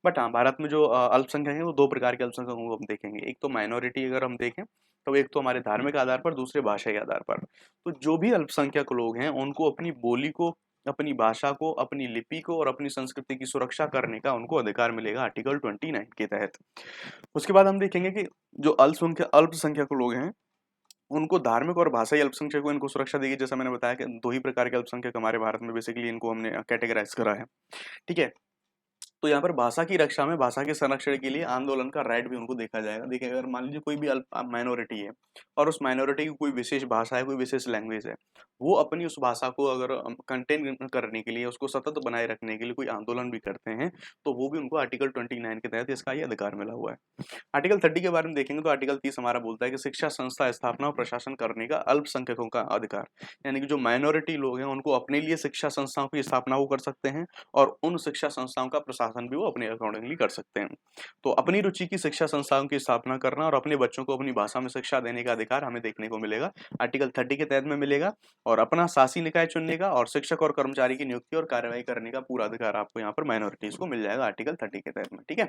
बट हाँ, भारत में जो अल्पसंख्यक हैं वो दो प्रकार के अल्पसंख्यकों को हम देखेंगे। एक तो माइनॉरिटी अगर हम देखें तो एक तो हमारे धार्मिक आधार पर, दूसरे भाषा के आधार पर। तो जो भी अल्पसंख्यक लोग हैं उनको अपनी बोली को, अपनी भाषा को, अपनी लिपि को और अपनी संस्कृति की सुरक्षा करने का उनको अधिकार मिलेगा आर्टिकल 29 के तहत। उसके बाद हम देखेंगे कि जो अल्पसंख्यक लोग हैं उनको धार्मिक और भाषाई अल्पसंख्यक को इनको सुरक्षा देगी। जैसा मैंने बताया कि दो ही प्रकार के अल्पसंख्यक हमारे भारत में बेसिकली इनको हमने कैटेगराइज करा है। ठीक है, तो यहाँ पर भाषा की रक्षा में, भाषा के संरक्षण के लिए आंदोलन का राइट भी उनको देखा जाएगा। देखिए, अगर मान लीजिए कोई भी माइनॉरिटी है और उस माइनॉरिटी की कोई विशेष भाषा है, कोई विशेष लैंग्वेज है, वो अपनी उस भाषा को अगर कंटेन करने के लिए, उसको सतत बनाए रखने के लिए कोई आंदोलन भी करते हैं, तो वो भी उनको आर्टिकल 29 के तहत इसका ये अधिकार मिला हुआ है। आर्टिकल 30 के बारे में देखेंगे तो आर्टिकल 30 हमारा बोलता है कि शिक्षा संस्था स्थापना और प्रशासन करने का अल्पसंख्यकों का अधिकार। यानी कि जो माइनॉरिटी लोग हैं उनको अपने लिए शिक्षा संस्थाओं की स्थापना वो कर सकते हैं और उन शिक्षा संस्थाओं का प्रशासन भी वो अपने अकॉर्डिंगली कर सकते हैं। तो अपनी रुचि की शिक्षा संस्थाओं की स्थापना करना और अपने बच्चों को अपनी भाषा में शिक्षा देने का अधिकार हमें देखने को मिलेगा आर्टिकल 30 के तहत में मिलेगा। और अपना शासी निकाय चुनने का और शिक्षक और कर्मचारी की नियुक्ति और कार्यवाही करने का पूरा अधिकार आपको यहाँ पर माइनॉरिटीज को मिल जाएगा आर्टिकल 30 के तहत में। ठीक है,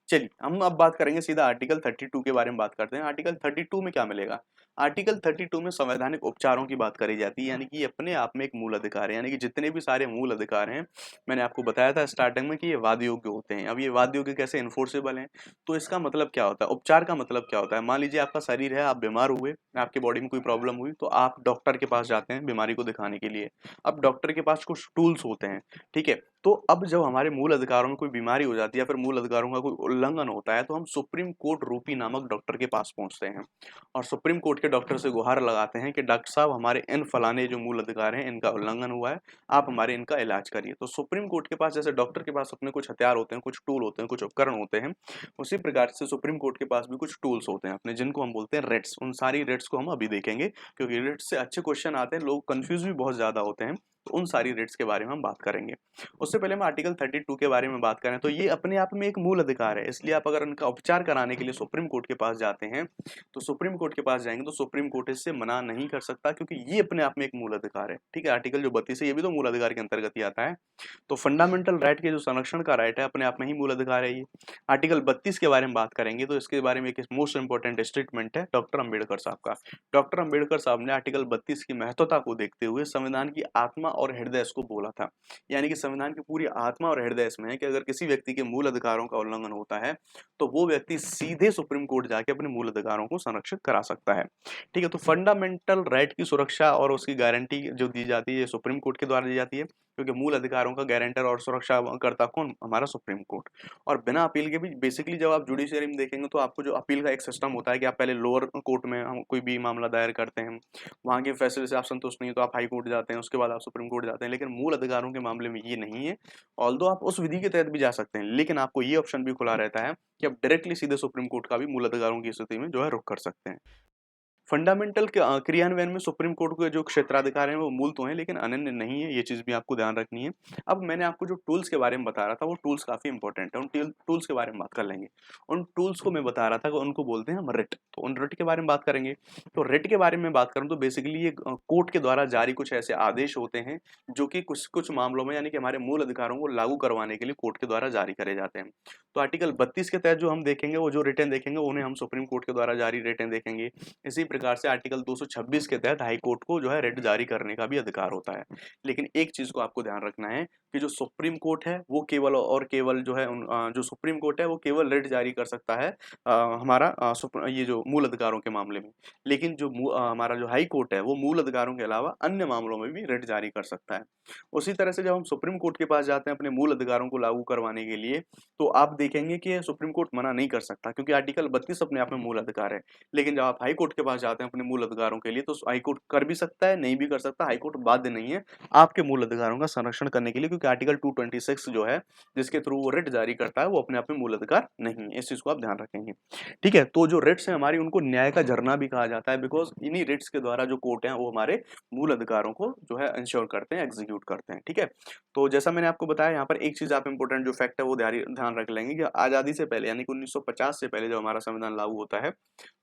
चलिए हम अब बात करेंगे सीधा आर्टिकल 32 के बारे में बात करते हैं। आर्टिकल 32 में क्या मिलेगा? आर्टिकल 32 में संवैधानिक उपचारों की बात करी जाती है, यानी कि ये अपने आप में एक मूल अधिकार है। यानी कि जितने भी सारे मूल अधिकार हैं, मैंने आपको बताया था स्टार्टिंग में कि ये वाद योग्य होते हैं। अब ये वाद योग्य कैसे इन्फोर्सेबल हैं? तो इसका मतलब क्या होता है, उपचार का मतलब क्या होता है? मान लीजिए आपका शरीर है, आप बीमार हुए, आपकी बॉडी में कोई प्रॉब्लम हुई, तो आप डॉक्टर के पास जाते हैं बीमारी को दिखाने के लिए। अब डॉक्टर के पास कुछ टूल्स होते हैं, ठीक है। तो अब जब हमारे मूल अधिकारों में कोई बीमारी हो जाती है या फिर मूल अधिकारों का कोई उल्लंघन होता है, तो हम सुप्रीम कोर्ट रूपी नामक डॉक्टर के पास पहुंचते हैं और सुप्रीम कोर्ट के डॉक्टर से गुहार लगाते हैं कि डॉक्टर साहब, हमारे इन फलाने जो मूल अधिकार हैं इनका उल्लंघन हुआ है, आप हमारे इनका इलाज करिए। तो सुप्रीम कोर्ट के पास जैसे डॉक्टर के पास अपने कुछ हथियार होते हैं, कुछ टूल होते हैं, कुछ उपकरण होते हैं, उसी प्रकार से सुप्रीम कोर्ट के पास भी कुछ टूल्स होते हैं अपने, जिनको हम बोलते हैं रेट्स। उन सारी रेट्स को हम अभी देखेंगे क्योंकि रेट्स से अच्छे क्वेश्चन आते हैं, लोग कंफ्यूज भी बहुत ज्यादा होते हैं, तो उन सारी रेट्स के बारे में हम बात करेंगे। उससे पहले हम आर्टिकल 32 के बारे में बात करें तो ये अपने आप में एक मूल अधिकार है, इसलिए आप अगर इनका उपचार कराने के लिए सुप्रीम कोर्ट के पास जाते हैं, तो सुप्रीम कोर्ट के पास जाएंगे तो सुप्रीम कोर्ट इससे मना नहीं कर सकता क्योंकि ये अपने आप में एक मूल अधिकार है। ठीक है, आर्टिकल जो 32 है ये भी तो मूल अधिकार के अंतर्गत ही आता है। तो फंडामेंटल राइट के जो संरक्षण का राइट है, अपने आप में ही मूल अधिकार है ये। आर्टिकल 32 के बारे में बात करेंगे तो इसके बारे में एक मोस्ट इंपॉर्टेंट स्टेटमेंट है डॉक्टर अम्बेडकर साहब का। डॉक्टर अम्बेडकर साहब ने आर्टिकल 32 की महत्वता को देखते हुए संविधान की आत्मा और हृदय को बोला था। यानी कि संविधान की पूरी आत्मा और हृदय इसमें है कि अगर किसी व्यक्ति के मूल अधिकारों का उल्लंघन होता है तो वो व्यक्ति सीधे सुप्रीम कोर्ट जाके अपने मूल अधिकारों को संरक्षित करा सकता है। ठीक है, तो फंडामेंटल राइट की सुरक्षा और उसकी गारंटी जो दी जाती है सुप्रीम कोर्ट के द्वारा दी जाती है। क्योंकि मूल अधिकारों का गारंटर और सुरक्षा करता कौन? हमारा सुप्रीम कोर्ट। और बिना अपील के भी बेसिकली जब आप जुडिशरी में देखेंगे तो आपको जो अपील का एक सिस्टम होता है कि आप पहले लोअर कोर्ट में हम कोई भी मामला दायर करते हैं, वहाँ के फैसले से आप संतुष्ट नहीं हो तो आप हाई कोर्ट जाते हैं, उसके बाद आप सुप्रीम कोर्ट जाते हैं, लेकिन मूल अधिकारों के मामले में ये नहीं है। ऑल्दो आप उस विधि के तहत भी जा सकते हैं, लेकिन आपको ये ऑप्शन भी खुला रहता है कि आप डायरेक्टली सीधे सुप्रीम कोर्ट का भी मूल अधिकारों की स्थिति में जो है रुख कर सकते हैं। फंडामेंटल क्रियान्वयन में सुप्रीम कोर्ट के जो क्षेत्राधिकार हैं वो मूल तो हैं, लेकिन अनन्य नहीं है, ये चीज़ भी आपको ध्यान रखनी है। अब मैंने आपको जो टूल्स के बारे में बता रहा था वो टूल्स काफ़ी इंपॉर्टेंट है, उन टूल्स के बारे में बात कर लेंगे। उन टूल्स को मैं बता रहा था कि उनको बोलते हैं हम रिट, तो उन रिट के बारे में बात करेंगे। तो रिट के बारे में बात करूँ तो बेसिकली ये कोर्ट के द्वारा जारी कुछ ऐसे आदेश होते हैं जो कि कुछ कुछ मामलों में यानी कि हमारे मूल अधिकारों को लागू करवाने के लिए कोर्ट के द्वारा जारी करे जाते हैं। तो आर्टिकल 32 के तहत जो हम देखेंगे वो जो रिटें देखेंगे उन्हें हम सुप्रीम कोर्ट के द्वारा जारी रिटें देखेंगे। इसी प्रकार से आर्टिकल 226 के तहत हाई कोर्ट को जो है रिट जारी करने का भी अधिकार होता है। लेकिन एक चीज़ को आपको ध्यान रखना है कि जो सुप्रीम कोर्ट है वो केवल और केवल जो है जो सुप्रीम कोर्ट है वो केवल रिट जारी कर सकता है हमारा ये जो मूल अधिकारों के मामले में। लेकिन जो हमारा जो हाई कोर्ट है वो मूल अधिकारों के अलावा अन्य मामलों में भी रिट जारी कर सकता है। उसी तरह से जब हम सुप्रीम कोर्ट के पास जाते हैं अपने मूल अधिकारों को लागू करवाने के लिए, तो आप देखेंगे कि सुप्रीम कोर्ट मना नहीं कर सकता क्योंकि आर्टिकल 32 अपने आप में मूल अधिकार है। लेकिन जब आप हाई कोर्ट के पास जाते हैं अपने मूल अधिकारों के लिए तो हाई कोर्ट कर भी सकता है, नहीं भी कर सकता। हाई कोर्ट बाध्य नहीं है आपके मूल अधिकारों का संरक्षण करने के लिए, क्योंकि आर्टिकल 226 जो है जिसके थ्रू वो रिट जारी करता है वो अपने आप में मूल अधिकार नहीं है। इस चीज को आप ध्यान रखेंगे। ठीक है, तो जो रिट्स है हमारी उनको न्याय का झरना भी कहा जाता है, बिकॉज इन्हीं रिट्स के द्वारा जो कोर्ट है वो हमारे मूल अधिकारों को जो है इंश्योर करते हैं, एग्जीक्यूट करते हैं। ठीक है, तो जैसा मैंने आपको बताया यहाँ पर एक चीज आप इंपोर्टेंट जो फैक्ट है वो ध्यान रख लेंगे कि आजादी से पहले यानी कि 1950 से पहले जब हमारा संविधान लागू होता है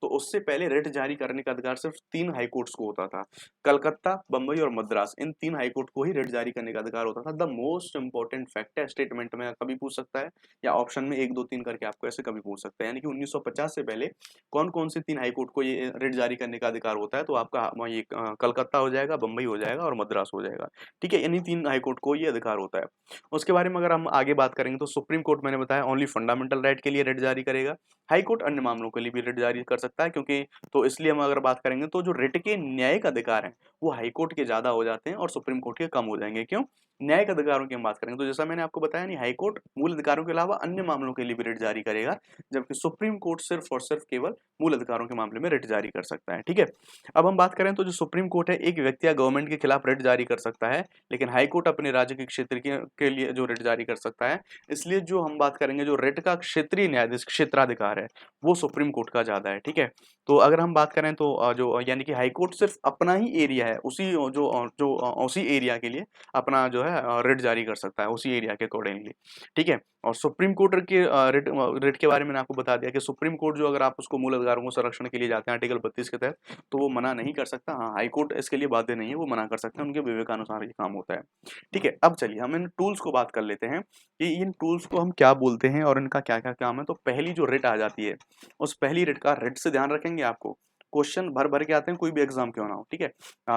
तो उससे पहले रिट जारी करने का अधिकार सिर्फ 3 हाई कोर्ट्स को होता था। कलकत्ता, बंबई और मद्रास, इन 3 हाई कोर्ट को ही रिट जारी करने का अधिकार होता था। द मोस्ट इंपॉर्टेंट फैक्ट है, स्टेटमेंट में कभी पूछ सकता है या ऑप्शन में 1 2 3 करके आपको ऐसे कभी पूछ सकता है। यानी कि 1950 से पहले कौन-कौन से 3 हाई कोर्ट को ये रिट जारी करने का अधिकार होता है, तो आपका ये कलकत्ता हो जाएगा, बंबई हो जाएगा और मद्रास हो जाएगा। ठीक है, इन्हीं 3 हाई कोर्ट को ये अधिकार होता है। उसके बारे में अगर हम आगे बात करेंगे तो सुप्रीम कोर्ट मैंने बताया ओनली फंडामेंटल राइट के लिए रिट जारी करेगा। हाई कोर्ट अन्य मामलों के लिए भी रिट जारी कर सकता है, क्योंकि तो इसलिए हम अगर बात करेंगे तो जो रिट के न्यायिक अधिकार हैं वो हाई कोर्ट के ज्यादा हो जाते हैं और सुप्रीम कोर्ट के कम हो जाएंगे। क्यों? न्यायिक अधिकारों की हम बात करेंगे तो जैसा मैंने आपको बताया नहीं, हाई कोर्ट मूल अधिकारों के अलावा अन्य मामलों के लिए भी रिट जारी करेगा, जबकि सुप्रीम कोर्ट सिर्फ और सिर्फ केवल मूल अधिकारों के मामले में रिट जारी कर सकता है। ठीक है, अब हम बात करें तो जो सुप्रीम कोर्ट है एक व्यक्ति या गवर्नमेंट के खिलाफ रिट जारी कर सकता है, लेकिन हाई कोर्ट अपने राज्य के क्षेत्र के लिए जो रिट जारी कर सकता है। इसलिए जो हम बात करेंगे जो रिट का क्षेत्रीय न्यायाधीश क्षेत्राधिकार है वो सुप्रीम कोर्ट का ज्यादा है। ठीक है, तो अगर हम बात करें तो जो यानी कि हाई कोर्ट सिर्फ अपना ही एरिया है उसी उसी एरिया के लिए अपना जो है रिट जारी कर सकता है उसी एरिया के अकॉर्डिंगली। ठीक है, और सुप्रीम कोर्ट के रिट के बारे में मैंने आपको बता दिया कि सुप्रीम कोर्ट जो अगर आप उसको मूल अधिकारों को संरक्षण के लिए जाते हैं आर्टिकल 32 के तहत तो वो मना नहीं कर सकता। हाँ, हाई कोर्ट इसके लिए बाध्य नहीं है, वो मना कर सकते हैं, उनके विवेकानुसार ये काम होता है। ठीक है, अब चलिए हम इन टूल्स को बात कर लेते हैं कि इन टूल्स को हम क्या बोलते हैं और इनका क्या क्या काम है। तो पहली जो रिट आ जाती है उस पहली रिट का रिट से ध्यान रखेंगे, आपको क्वेश्चन भर भर के आते हैं कोई भी एग्जाम क्यों ना हो। ठीक है,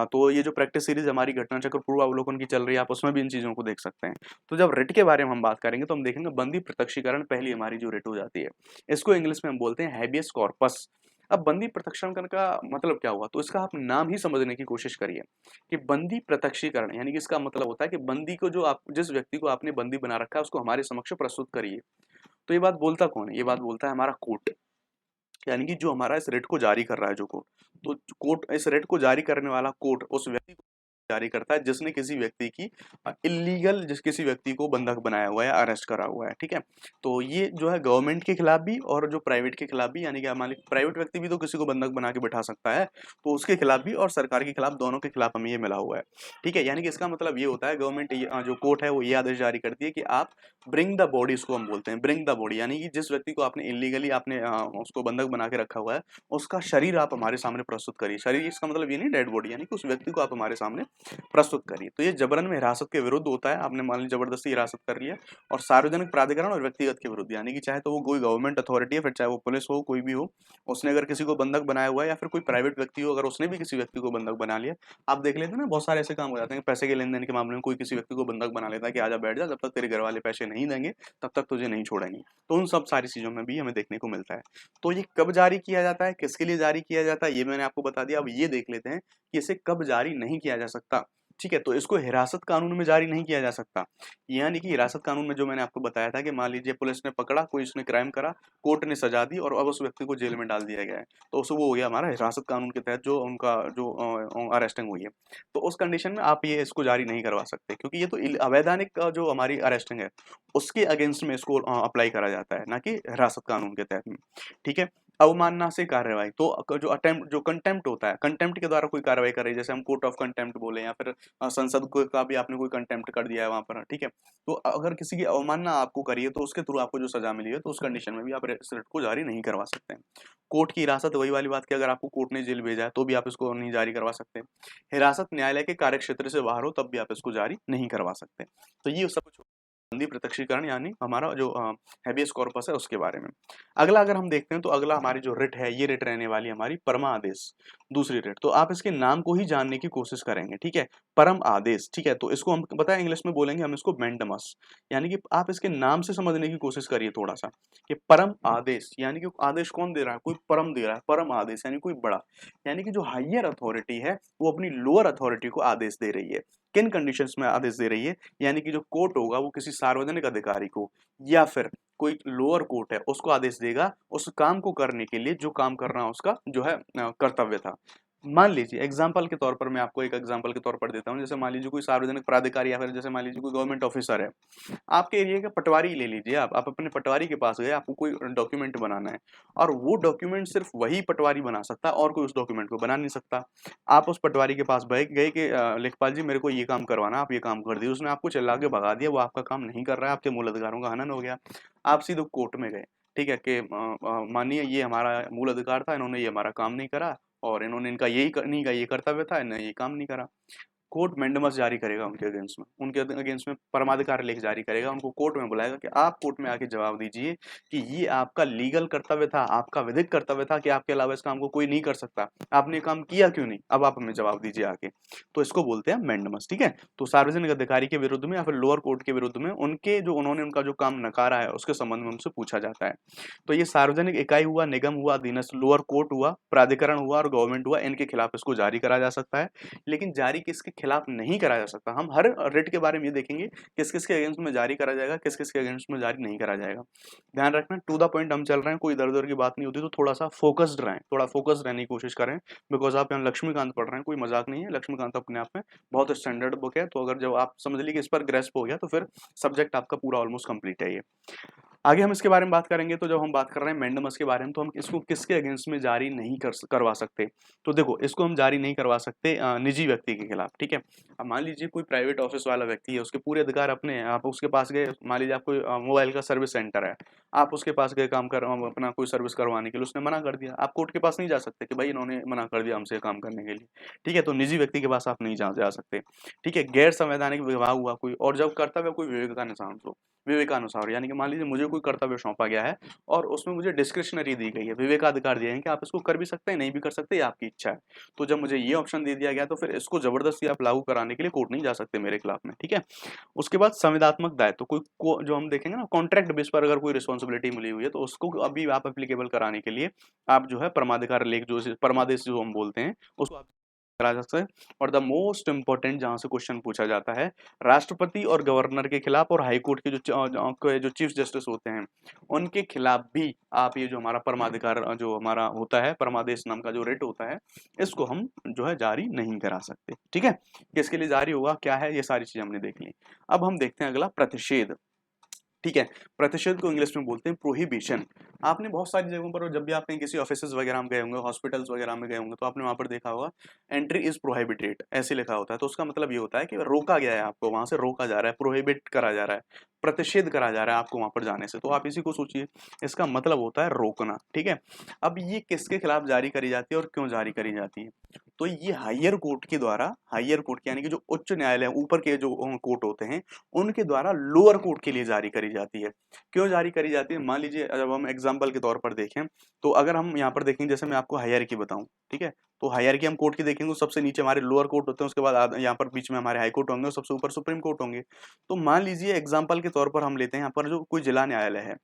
तो ये जो प्रैक्टिस सीरीज हमारी घटना चक्र पूर्वावलोकन की चल रही है आप उसमें भी इन चीजों को देख सकते हैं। तो जब रिट के बारे में हम बात करेंगे तो हम देखेंगे बंदी प्रत्यक्षीकरण पहली हमारी जो रिट हो जाती है, इसको इंग्लिश में हम बोलते हैं हैबियस कॉर्पस। अब बंदी प्रत्यक्षीकरण का मतलब क्या हुआ, तो इसका आप नाम ही समझने की कोशिश करिए कि बंदी प्रत्यक्षीकरण यानी कि इसका मतलब होता है कि बंदी को जो आप जिस व्यक्ति को आपने बंदी बना रखा है उसको हमारे समक्ष प्रस्तुत करिए। तो ये बात बोलता कौन है? ये बात बोलता है हमारा कोर्ट, यानी कि जो हमारा इस रिट को जारी कर रहा है जो कोर्ट। तो कोर्ट इस रिट को जारी करने वाला कोर्ट उस व्यक्ति को जारी करता है जिसने किसी व्यक्ति की इलीगल किसी व्यक्ति को बंधक बनाया हुआ है, अरेस्ट करा हुआ है। ठीक है, तो ये जो है गवर्नमेंट के खिलाफ भी और जो प्राइवेट के खिलाफ भी, यानी कि हमारे प्राइवेट व्यक्ति भी तो किसी को बंधक बना के बैठा सकता है, तो उसके खिलाफ भी और सरकार के खिलाफ दोनों के खिलाफ हमें ये मिला हुआ है। ठीक है, यानी कि इसका मतलब ये होता है गवर्नमेंट जो कोर्ट है वो ये आदेश जारी करती है कि आप ब्रिंग द बॉडी, इसको हम बोलते हैं ब्रिंग द बॉडी, यानी कि जिस व्यक्ति को आपने इलीगली आपने उसको बंधक बना के रखा हुआ है उसका शरीर आप हमारे सामने प्रस्तुत करिए। शरीर इसका मतलब ये नहीं डेड बॉडी, यानी कि उस व्यक्ति को आप हमारे सामने प्रस्तुत करिए। तो ये जबरन में हिरासत के विरुद्ध होता है, आपने मान ली जबरदस्ती हिरासत कर लिया। और सार्वजनिक प्राधिकरण और व्यक्तिगत के विरुद्ध, यानी कि चाहे तो वो कोई गवर्नमेंट अथॉरिटी है, फिर चाहे वो पुलिस हो कोई भी हो, उसने अगर किसी को बंधक बनाया हुआ है या फिर कोई प्राइवेट व्यक्ति हो अगर उसने भी किसी व्यक्ति को बंधक बना लिया। आप देख लेते हैं ना बहुत सारे ऐसे काम हो जाते हैं पैसे के लेन देन के मामले में, कोई किसी व्यक्ति को बंधक बना लेता है कि आजा बैठ जा, जब तक तेरे घर वाले पैसे नहीं देंगे तब तक तुझे नहीं छोड़ेंगे। तो उन सब सारी चीजों में भी हमें देखने को मिलता है। तो ये कब जारी किया जाता है, किसके लिए जारी किया जाता है, ये मैंने आपको बता दिया। अब ये देख लेते हैं कि इसे कब जारी नहीं किया जा सकता। ठीक है, तो इसको हिरासत कानून में जारी नहीं किया जा सकता। यानी कि हिरासत कानून में जो मैंने आपको बताया था कि मान लीजिए पुलिस ने पकड़ा, कोई उसने क्राइम करा, कोर्ट ने सजा दी और अब उस व्यक्ति को जेल में डाल दिया गया है। तो उस वो हो गया हमारा हिरासत कानून के तहत जो उनका जो अरेस्टिंग हुई है। तो उस कंडीशन में आप ये इसको जारी नहीं करवा सकते, क्योंकि ये तो अवैधानिक जो हमारी अरेस्टिंग है, उसके अगेंस्ट में इसको अप्लाई करा जाता है, ना कि हिरासत कानून के तहत में। ठीक है? अवमानना से कार्रवाई, तो जो अटेम्प्ट जो कंटेम्प्ट होता है, कंटेम्प्ट के द्वारा कोई कार्रवाई कर रही है, जैसे हम कोर्ट ऑफ कंटेम्प्ट बोले या फिर संसद को का भी आपने कोई कंटेम्प्ट कर दिया है वहां पर, ठीक है? तो अगर किसी की अवमानना आपको करी है तो उसके थ्रू आपको जो सजा मिली है, तो उस कंडीशन में भी आप इस रिट को जारी नहीं करवा सकते हैं। कोर्ट की हिरासत, वही वाली बात कि अगर आपको कोर्ट ने जेल भेजा है तो भी आप इसको नहीं जारी करवा सकते। हिरासत न्यायालय के कार्यक्षेत्र से बाहर हो तब भी आप इसको जारी नहीं करवा सकते। तो ये सब कुछ संधि प्रत्यक्षीकरण यानी हमारा जो हैबियस कॉर्पस है उसके बारे में। अगला अगर हम देखते हैं तो अगला हमारी जो रिट है, ये रिट रहने वाली हमारी परमा आदेश, दूसरी रिट। तो आप इसके नाम को ही जानने की कोशिश करेंगे, ठीक है? परम आदेश, ठीक है? तो इसको हम पता है इंग्लिश में बोलेंगे हम इसको मैंडमस, यानी कि आप इसके नाम से समझने की कोशिश करिए थोड़ा सा कि परम आदेश यानी कि आदेश कौन दे रहा है? कोई परम दे रहा है। परम आदेश यानी कोई बड़ा, यानी कि जो हायर अथॉरिटी है वो अपनी लोअर अथॉरिटी को आदेश दे रही है। किन कंडीशंस में आदेश दे रही है? यानी कि जो कोर्ट होगा वो किसी सार्वजनिक अधिकारी को या फिर कोई लोअर कोर्ट है उसको आदेश देगा उस काम को करने के लिए जो काम करना उसका जो है कर्तव्य था। मान लीजिए एग्जाम्पल के तौर पर, मैं आपको एक एग्जाम्पल के तौर पर देता हूँ, जैसे मान लीजिए कोई सार्वजनिक प्राधिकारी या फिर जैसे मान लीजिए कोई गवर्नमेंट ऑफिसर है, आपके एरिया का पटवारी ले लीजिए, आप अपने पटवारी के पास गए, आपको कोई डॉक्यूमेंट बनाना है और वो डॉक्यूमेंट सिर्फ वही पटवारी बना सकता है और कोई उस डॉक्यूमेंट को बना नहीं सकता। आप उस पटवारी के पास गए कि लेखपाल जी मेरे को ये काम करवाना, आप ये काम कर दिए, उसने आपको चिल्ला के भगा दिया, वो आपका काम नहीं कर रहा है, आपके मूल अधिकारों का हनन हो गया। आप सीधे कोर्ट में गए, ठीक है, कि मानिए ये हमारा मूल अधिकार था, इन्होंने ये हमारा काम नहीं करा और इन्होंने इनका यही नहीं का ये कर्तव्य था, इन्होंने ये काम नहीं करा। कोर्ट मैंडेमस जारी करेगा उनके अगेंस्ट में परमाधिकार लेख जारी करेगा, उनको कोर्ट में बुलाएगा कि आप कोर्ट में आके जवाब दीजिए कि ये आपका लीगल कर्तव्य था, आपका विधिक कर्तव्य था कि आपके अलावा इस काम को कोई नहीं कर सकता, आपने काम किया क्यों नहीं, अब आप हमें जवाब दीजिए आके। तो इसको बोलते हैं मैंडेमस, ठीक है? तो सार्वजनिक अधिकारी के विरुद्ध में या फिर लोअर कोर्ट के विरुद्ध में उनके जो उन्होंने उनका जो काम नकारा है उसके संबंध में उनसे पूछा जाता है। तो ये सार्वजनिक इकाई हुआ, निगम हुआ, अधीनस्थ लोअर कोर्ट हुआ, प्राधिकरण हुआ और गवर्नमेंट हुआ, इनके खिलाफ इसको जारी करा जा सकता है। लेकिन जारी किसके खिलाफ नहीं करा जा सकता, हम हर रिट के बारे में ये देखेंगे किस किस के अगेंस्ट में जारी करा जाएगा, किस किस के अगेंस्ट में जारी नहीं करा जाएगा। ध्यान रखना, टू द पॉइंट हम चल रहे हैं, कोई इधर उधर की बात नहीं होती, तो थोड़ा सा फोकस्ड रहें, थोड़ा फोकस्ड रहने की कोशिश करें, बिकॉज आप यहाँ लक्ष्मीकांत पढ़ रहे हैं, कोई मजाक नहीं है। लक्ष्मीकांत अपने आप में बहुत स्टैंडर्ड बुक है, तो अगर जब आप समझ लीजिए इस पर ग्रेस्प हो गया तो फिर सब्जेक्ट आपका पूरा ऑलमोस्ट कंप्लीट है ये। आगे हम इसके बारे में बात करेंगे, तो जब हम बात कर रहे हैं मैंडेमस के बारे में, तो हम इसको किसके अगेंस्ट में जारी नहीं करवा सकते? तो देखो, इसको हम जारी नहीं करवा सकते निजी व्यक्ति के खिलाफ, ठीक है? अब मान लीजिए कोई प्राइवेट ऑफिस वाला व्यक्ति है, उसके पूरे अधिकार अपने हैं, आप उसके पास गए, मान लीजिए आप कोई मोबाइल का सर्विस सेंटर है, आप उसके पास गए काम कर अपना कोई सर्विस करवाने के लिए, उसने मना कर दिया, आप कोर्ट के पास नहीं जा सकते कि भाई इन्होंने मना कर दिया हमसे काम करने के लिए, ठीक है? तो निजी व्यक्ति के पास आप नहीं जा सकते, ठीक है? गैर संवैधानिक विवाह हुआ कोई, और जब कर्तव्य कोई विवेकानुसार, यानी कि मान लीजिए मुझे कोई कर्तव्य सौंपा गया है और उसमें मुझे डिस्क्रिशनरी दी गई है, विवेकाधिकार दिया है कि आप इसको कर भी सकते हैं, नहीं भी कर सकते, ये आपकी इच्छा है। तो जब मुझे ये ऑप्शन दे दिया गया तो फिर इसको जबरदस्ती आप लागू कराने के लिए कोर्ट नहीं जा सकते मेरे खिलाफ में, ठीक है? उसके बाद संविदात्मक दायित्व, जो हम देखेंगे ना, कॉन्ट्रैक्ट बेस पर अगर कोई रिस्पॉन्सिबिलिटी मिली हुई है तो उसको अभी आप एप्लीकेबल कराने के लिए आप जो है परमाधिकार लेख, जो परमादेश जो हम बोलते हैं, उसको आप करा जा सकता है। और द मोस्ट इंपॉर्टेंट जहां से क्वेश्चन पूछा जाता है, राष्ट्रपति और गवर्नर के खिलाफ और हाई कोर्ट के जो चीफ जस्टिस होते हैं उनके खिलाफ भी आप ये जो हमारा परमाधिकार जो हमारा होता है, परमादेश नाम का जो रेट होता है, इसको हम जो है जारी नहीं करा सकते, ठीक है? किसके लिए जारी होगा, क्या है, ये सारी चीजें हमने देख ली। अब हम देखते हैं अगला, प्रतिषेध, ठीक है? प्रतिषेध को इंग्लिश में बोलते हैं प्रोहिबिशन। आपने बहुत सारी जगहों पर, जब भी आप कहीं किसी ऑफिसेज वगैरह में गए होंगे, हॉस्पिटल्स वगैरह में गए होंगे, तो आपने वहां पर देखा होगा एंट्री इज प्रोहिबिटेड ऐसे लिखा होता है। तो उसका मतलब ये होता है कि रोका गया है, आपको वहां से रोका जा रहा है, प्रोहिबिट करा जा रहा है, प्रतिषेध करा जा रहा है आपको वहां पर जाने से। तो आप इसी को सोचिए, इसका मतलब होता है रोकना, ठीक है? अब ये किसके खिलाफ जारी करी जाती है और क्यों जारी करी जाती है? तो ये हायर कोर्ट के द्वारा, हायर कोर्ट यानी कि जो उच्च न्यायालय ऊपर के जो कोर्ट होते हैं उनके द्वारा लोअर कोर्ट के लिए जारी करी जाती है। क्यों जारी करी जाती है? मान लीजिए जब हम एग्जाम्पल के तौर पर देखें, तो अगर हम यहाँ पर देखें, जैसे मैं आपको हायर की बताऊं, ठीक है? तो हायरार्की हम कोर्ट की देखेंगे तो सबसे नीचे हमारे लोअर कोर्ट होते हैं, उसके बाद यहाँ पर बीच में हमारे हाई कोर्ट होंगे और सबसे ऊपर सुप्रीम कोर्ट होंगे। तो मान लीजिए एग्जाम्पल के तौर पर हम लेते हैं यहाँ पर जो कोई जिला न्यायालय है,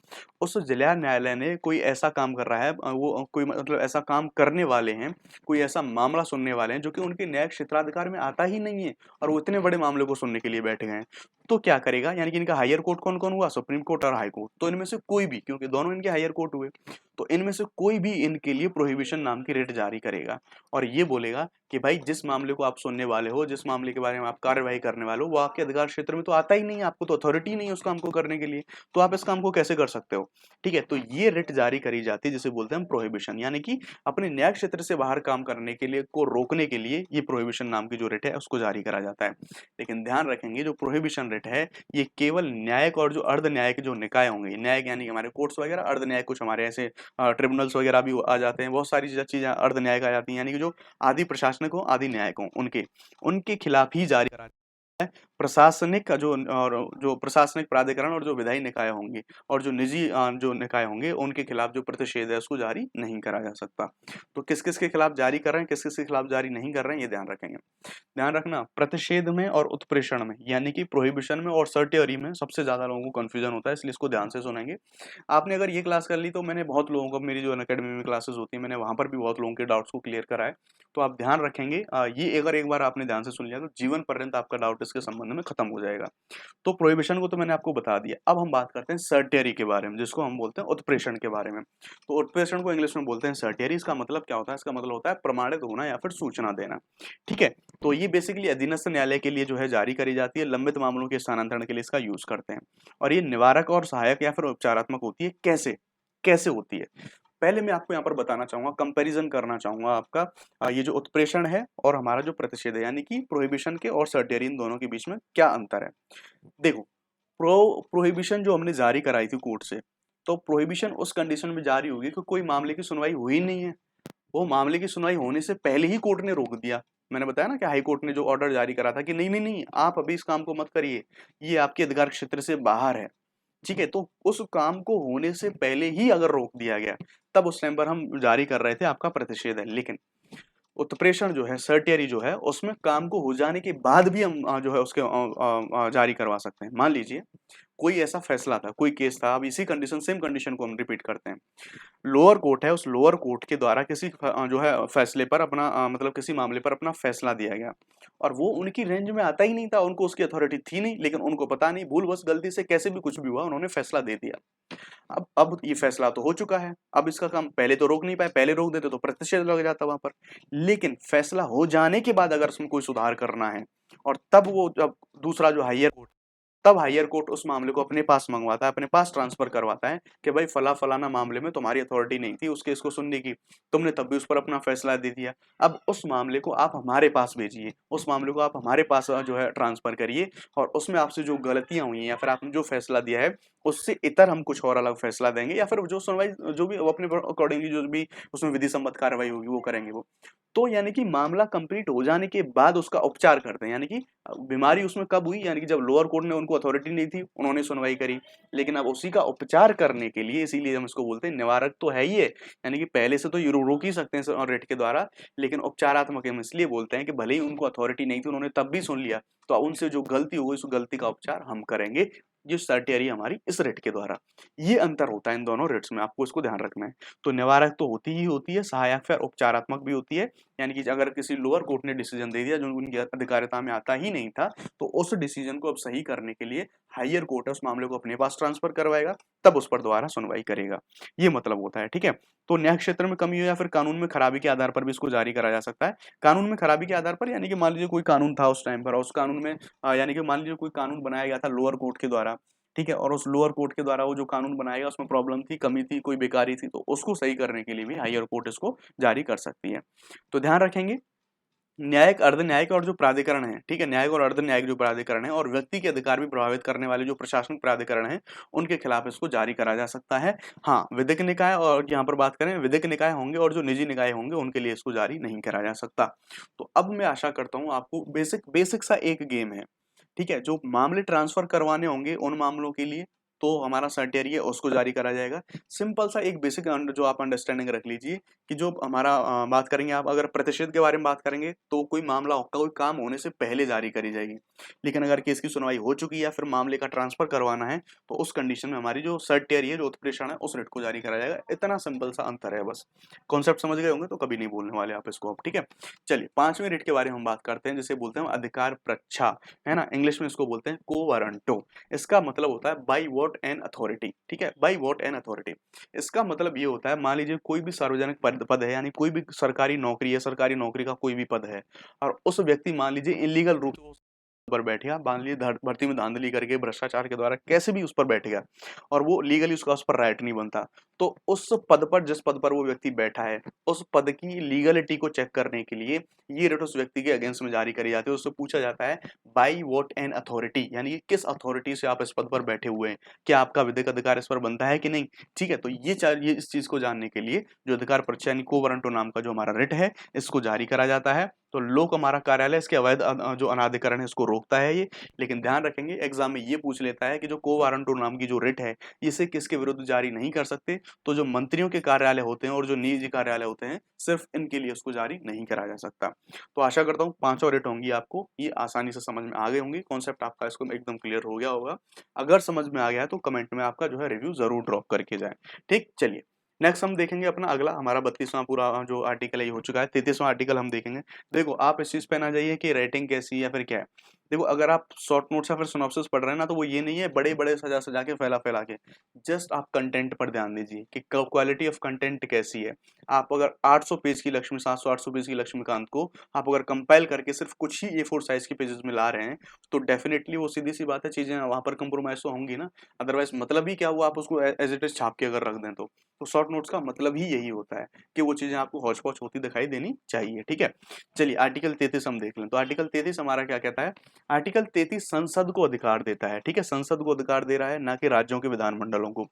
उस जिला न्यायालय ने कोई ऐसा काम कर रहा है, वो कोई मतलब ऐसा काम करने वाले हैं, कोई ऐसा मामला सुनने वाले हैं जो कि उनके न्यायिक क्षेत्राधिकार में आता ही नहीं है, और वो इतने बड़े मामले को सुनने के लिए बैठे गए हैं। तो क्या करेगा, यानी कि इनका हायर कोर्ट कौन कौन हुआ, सुप्रीम कोर्ट और हाई कोर्ट। तो इनमें से कोई भी, क्योंकि दोनों इनके हायर कोर्ट हुए, तो इनमें से कोई भी इनके लिए प्रोहिबिशन नाम की रिट जारी करेगा और ये बोलेगा कि भाई जिस मामले को आप सुनने वाले हो, जिस मामले के बारे में आप कार्यवाही करने वाले हो, वो आपके अधिकार क्षेत्र में तो आता ही नहीं है, आपको तो अथॉरिटी नहीं है उस काम को करने के लिए, तो आप इस काम को कैसे कर सकते हो। ठीक है, तो ये रिट जारी करी जाती है जिसे बोलते हैं हम प्रोहिबिशन, यानी कि अपने न्याय क्षेत्र से बाहर काम करने के लिए को रोकने के लिए ये प्रोहिबिशन नाम की जो रिट है उसको जारी करा जाता है। लेकिन ध्यान रखेंगे जो प्रोहिबिशन रिट है ये केवल न्यायिक और जो अर्ध न्यायिक जो निकाय होंगे, न्यायिक यानी कि हमारे कोर्ट्स वगैरह, अर्ध न्यायिक कुछ हमारे ऐसे ट्रिब्यूनल्स वगैरह भी आ जाते हैं, बहुत सारी चीजें अर्ध न्यायिक आ जाती हैं, यानी कि जो आदि प्रशासनिक हो आदि न्यायिक हो उनके उनके खिलाफ ही जारी करा है। प्रशासनिक का जो और जो प्रशासनिक प्राधिकरण और जो विधायी निकाय होंगे और जो निजी जो निकाय होंगे उनके खिलाफ जो प्रतिषेध है उसको जारी नहीं करा जा सकता। तो किस किस के खिलाफ जारी कर रहे हैं, किस किस के खिलाफ जारी नहीं कर रहे हैं, ये ध्यान रखेंगे। ध्यान रखना प्रतिषेध में और उत्प्रेषण में, यानी कि प्रोहिबिशन में और सर्टेरी में सबसे ज्यादा लोगों को कंफ्यूजन होता है, इसलिए इसको ध्यान से सुनेंगे। आपने अगर ये क्लास कर ली तो मैंने बहुत लोगों को, मेरी जो अकेडमी में क्लासेस होती है मैंने वहां पर भी बहुत लोगों के डाउट्स को क्लियर करा है। तो आप ध्यान रखेंगे, ये अगर एक बार आपने ध्यान से सुन लिया तो जीवन पर्यंत आपका डाउट इसके संबंध में खत्म हो जाएगा। तो प्रोहिबिशन को तो मैंने आपको बता दिया, अब हम बात करते हैं सर्टेरी के बारे में, जिसको हम बोलते हैं उत्प्रेषण के बारे में। तो उत्प्रेषण को इंग्लिश में बोलते हैं सर्टेरी। इसका मतलब क्या होता है, इसका मतलब होता है प्रमाणित होना या फिर सूचना देना। ठीक है, तो ये बेसिकली अधीनस्थ न्यायालय के लिए जो है जारी करी जाती है, लंबित मामलों के स्थानांतरण के लिए इसका यूज करते हैं। और ये निवारक और सहायक या फिर उपचारात्मक होती है। कैसे कैसे होती है, पहले मैं आपको यहाँ पर बताना चाहूंगा, कंपैरिजन करना चाहूंगा आपका, ये जो उत्प्रेषण है और हमारा जो प्रतिषेध है, यानी कि प्रोहिबिशन के और सर्टेरी, इन दोनों के बीच में क्या अंतर है। देखो, प्रोहिबिशन जो हमने जारी कराई थी कोर्ट से, तो प्रोहिबिशन उस कंडीशन में जारी होगी कि कोई मामले की सुनवाई हुई नहीं है, वो मामले की सुनवाई होने से पहले ही कोर्ट ने रोक दिया। मैंने बताया ना कि हाई कोर्ट ने जो ऑर्डर जारी करा था कि नहीं नहीं नहीं, आप अभी इस काम को मत करिए, ये आपके अधिकार क्षेत्र से बाहर है। ठीक है, तो उस काम को होने से पहले ही अगर रोक दिया गया, तब उस टाइम पर हम जारी कर रहे थे आपका प्रतिषेध है। लेकिन उत्प्रेषण जो है, सर्टेरी जो है, उसमें काम को हो जाने के बाद भी हम जो है उसके जारी करवा सकते हैं। मान लीजिए कोई ऐसा फैसला था, कोई केस था, अब इसी कंडीशन, सेम कंडीशन को हम रिपीट करते हैं। लोअर कोर्ट है, उस लोअर कोर्ट के द्वारा किसी जो है फैसले पर अपना मतलब किसी मामले पर अपना फैसला दिया गया, और वो उनकी रेंज में आता ही नहीं था, उनको उसकी अथॉरिटी थी नहीं, लेकिन उनको पता नहीं, भूलवश गलती से कैसे भी कुछ भी हुआ, उन्होंने फैसला दे दिया। अब ये फैसला तो हो चुका है, अब इसका काम पहले तो रोक नहीं पाए, पहले रोक देते तो प्रतिषेध लग जाता वहां पर। लेकिन फैसला हो जाने के बाद अगर उसमें कोई सुधार करना है, और तब वो जब दूसरा जो हायर कोर्ट, तब हायर कोर्ट उस मामले को अपने पास मंगवाता है, अपने पास ट्रांसफर करवाता है कि भाई फलाना मामले में तुम्हारी अथॉरिटी नहीं थी उस केस को सुनने की, तुमने तब भी उस पर अपना फैसला दे दिया, अब उस मामले को आप हमारे पास भेजिए, उस मामले को आप हमारे पास जो है ट्रांसफर करिए, और उसमें आपसे जो गलतियां हुई हैं या फिर आपने जो फैसला दिया है उससे इतर हम कुछ और अलग फैसला देंगे, या फिर जो सुनवाई जो भी अपने अकॉर्डिंगली जो भी उसमें विधि सम्मत कार्रवाई होगी वो करेंगे वो। तो यानी कि मामला कंप्लीट हो जाने के बाद उसका उपचार करते हैं, यानी कि बीमारी उसमें कब हुई, यानी कि जब लोअर कोर्ट ने, उनको अथॉरिटी नहीं थी, उन्होंने सुनवाई करी, लेकिन अब उसी का उपचार करने के लिए, इसीलिए हम इसको बोलते हैं निवारक तो है ही है, यानी कि पहले से तो ये रोक ही सकते हैं रेट के द्वारा, लेकिन उपचारात्मक हम इसलिए बोलते हैं कि भले ही उनको अथॉरिटी नहीं थी, उन्होंने तब भी सुन लिया, तो उनसे जो गलती हो गई उस गलती का उपचार हम करेंगे, जो सर्टेरी हमारी इस रेट के द्वारा। ये अंतर होता है इन दोनों रेट्स में, आपको इसको ध्यान रखना है। तो निवारक तो होती ही होती है, सहायक फिर उपचारात्मक भी होती है, यानी कि अगर किसी लोअर कोर्ट ने डिसीजन दे दिया जो उनकी अधिकारिता में आता ही नहीं था, तो उस डिसीजन को अब सही करने के लिए हायर कोर्ट उस मामले को अपने पास ट्रांसफर करवाएगा, तब उस पर दोबारा सुनवाई करेगा। ये मतलब होता है। ठीक है, तो न्याय क्षेत्र में कमी हो या फिर कानून में खराबी के आधार पर भी इसको जारी करा जा सकता है। कानून में खराबी के आधार पर, यानी कि मान लीजिए कोई कानून था उस टाइम पर, और उस कानून में यानी कि मान लीजिए कोई कानून बनाया गया था लोअर कोर्ट के द्वारा, ठीक है, और उस लोअर कोर्ट के द्वारा वो जो कानून बनाया गया उसमें प्रॉब्लम थी, कमी थी, कोई बेकारी थी, तो उसको सही करने के लिए भी हायर कोर्ट इसको जारी कर सकती है। तो ध्यान रखेंगे, न्यायिक, अर्ध न्यायिक और जो प्राधिकरण है, ठीक है, न्यायिक और अर्ध न्यायिक जो प्राधिकरण है, और व्यक्ति के अधिकार भी प्रभावित करने वाले जो प्रशासनिक प्राधिकरण है, उनके खिलाफ इसको जारी करा जा सकता है। हाँ, विधिक निकाय, और यहाँ पर बात करें विधिक निकाय होंगे और जो निजी निकाय होंगे उनके लिए इसको जारी नहीं करा जा सकता। तो अब मैं आशा करता हूँ आपको बेसिक बेसिक सा एक गेम है, ठीक है, जो मामले ट्रांसफर करवाने होंगे उन मामलों के लिए, तो हमारा सर्टेरिया उसको जारी करा जाएगा। सिंपल सा एक बेसिक जो आप अंडरस्टैंडिंग रख लीजिए कि जो हमारा बात करेंगे आप अगर प्रतिषेध के बारे में बात करेंगे तो कोई मामला कोई काम होने से पहले जारी करी जाएगी। लेकिन अगर केस की सुनवाई हो चुकी है या फिर मामले का ट्रांसफर करवाना है तो उस कंडीशन में हमारी जो सर्टेरिया जो उत्प्रेषण है उस रिट को जारी करा जाएगा। इतना सिंपल सा अंतर है बस। कॉन्सेप्ट समझ गए होंगे तो कभी नहीं भूलने वाले आप इसको अब, ठीक है। चलिए 5वें रिट के बारे में हम बात करते हैं जिसे बोलते हैं अधिकार प्रच्छा, है ना, इंग्लिश में इसको बोलते हैं को वारंटो। इसका मतलब होता है बाई वॉट एन अथॉरिटी, ठीक है, बाई वॉट एन अथॉरिटी। इसका मतलब ये होता है मान लीजिए कोई भी सार्वजनिक पद है यानी कोई भी सरकारी नौकरी है, सरकारी नौकरी का कोई भी पद है और उस व्यक्ति मान लीजिए इलीगल रूप से पर बैठ गया, मान लीजिए भर्ती में धांधली करके भ्रष्टाचार के द्वारा कैसे भी उस पर बैठ गया और वो लीगली उसका उस पर राइट नहीं बनता, तो उस पद पर जिस पद पर वो व्यक्ति बैठा है उस पद की लीगलिटी को चेक करने के लिए ये रिट उस व्यक्ति के अगेंस्ट में जारी करी जाती है। उससे पूछा जाता है बाई वॉट एन अथॉरिटी, यानी कि किस अथॉरिटी से आप इस पद पर बैठे हुए हैं, क्या आपका विधिक अधिकार इस पर बनता है कि नहीं, ठीक है। तो ये इस चीज को जानने के लिए जो अधिकार परीक्षा यानी को वारंटो नाम का जो हमारा रिट है इसको जारी करा जाता है। तो लोक हमारा कार्यालय इसके अवैध जो अनाधिकरण है इसको रोकता है ये। लेकिन ध्यान रखेंगे एग्जाम में ये पूछ लेता है कि जो को वारंटो नाम की जो रिट है इसे किसके विरुद्ध जारी नहीं कर सकते, तो जो मंत्रियों के कार्यालय होते हैं और जो निजी कार्यालय होते हैं सिर्फ इनके लिए उसको जारी नहीं करा जा सकता। तो आशा करता हूँ 5 और रिट होंगी आपको ये आसानी से समझ में आ गई होंगी, कॉन्सेप्ट आपका इसको एकदम क्लियर हो गया होगा। अगर समझ में आ गया है तो कमेंट में आपका जो है रिव्यू जरूर ड्रॉप करके जाए, ठीक। चलिए नेक्स्ट हम देखेंगे अपना अगला हमारा 32वां पूरा जो आर्टिकल है ये हो चुका है। 33वां आर्टिकल हम देखेंगे। देखो आप इस चीज पे ना जाइए कि रेटिंग कैसी है या फिर क्या है। देखो अगर आप शॉर्ट नोट्स या फिर सिनॉप्सिस पढ़ रहे हैं ना तो वो ये नहीं है बड़े बड़े सजा सजा के फैला फैला के, जस्ट आप कंटेंट पर ध्यान दीजिए कि क्वालिटी ऑफ कंटेंट कैसी है। आप अगर 800 पेज की लक्ष्मी 700-800 पेज की लक्ष्मीकांत को आप अगर कंपाइल करके सिर्फ कुछ ही A4 साइज के पेजेस में ला रहे हैं तो डेफिनेटली वो सीधी सी बात है चीजें वहां पर कंप्रोमाइज तो होंगी ना। अदरवाइज मतलब ही क्या हुआ आप उसको एज इट इज छाप के अगर रख दें तो शॉर्ट नोट्स का मतलब ही यही होता है कि वो चीजें आपको हौच पौच होती दिखाई देनी चाहिए, ठीक है। चलिए आर्टिकल 33 हम देख लें। तो आर्टिकल 33 हमारा क्या कहता है। आर्टिकल 33 संसद को अधिकार देता है, ठीक है, संसद को अधिकार दे रहा है ना कि राज्यों के विधानमंडलों को।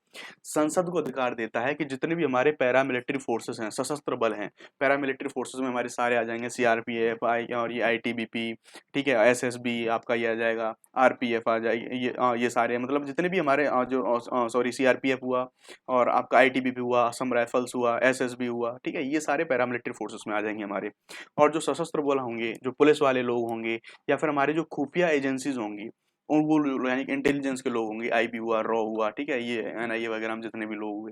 संसद को अधिकार देता है कि जितने भी हमारे पैरामिलिट्री फोर्सेस हैं, सशस्त्र बल हैं, पैरामिलिट्री फोर्सेस में हमारे सारे आ जाएंगे, सीआरपीएफ और ये आईटीबीपी, ठीक है, एसएसबी आपका ये आ जाएगा, आरपीएफ आ जाएगी, ये सारे मतलब जितने भी हमारे जो सॉरी सीआरपीएफ हुआ और आपका आईटीबीपी हुआ, असम राइफल्स हुआ, एसएसबी हुआ, ठीक है, ये सारे पैरामिलिट्री फोर्सेस में आ जाएंगे हमारे। और जो सशस्त्र बल होंगे, जो पुलिस वाले लोग होंगे या फिर हमारी जो खुफिया एजेंसीज होंगी और वो यानी कि इंटेलिजेंस के लोग होंगे, आईबी हुआ, रॉ हुआ, ठीक है, ये एनआईए वगैरह में जितने भी लोग हुए,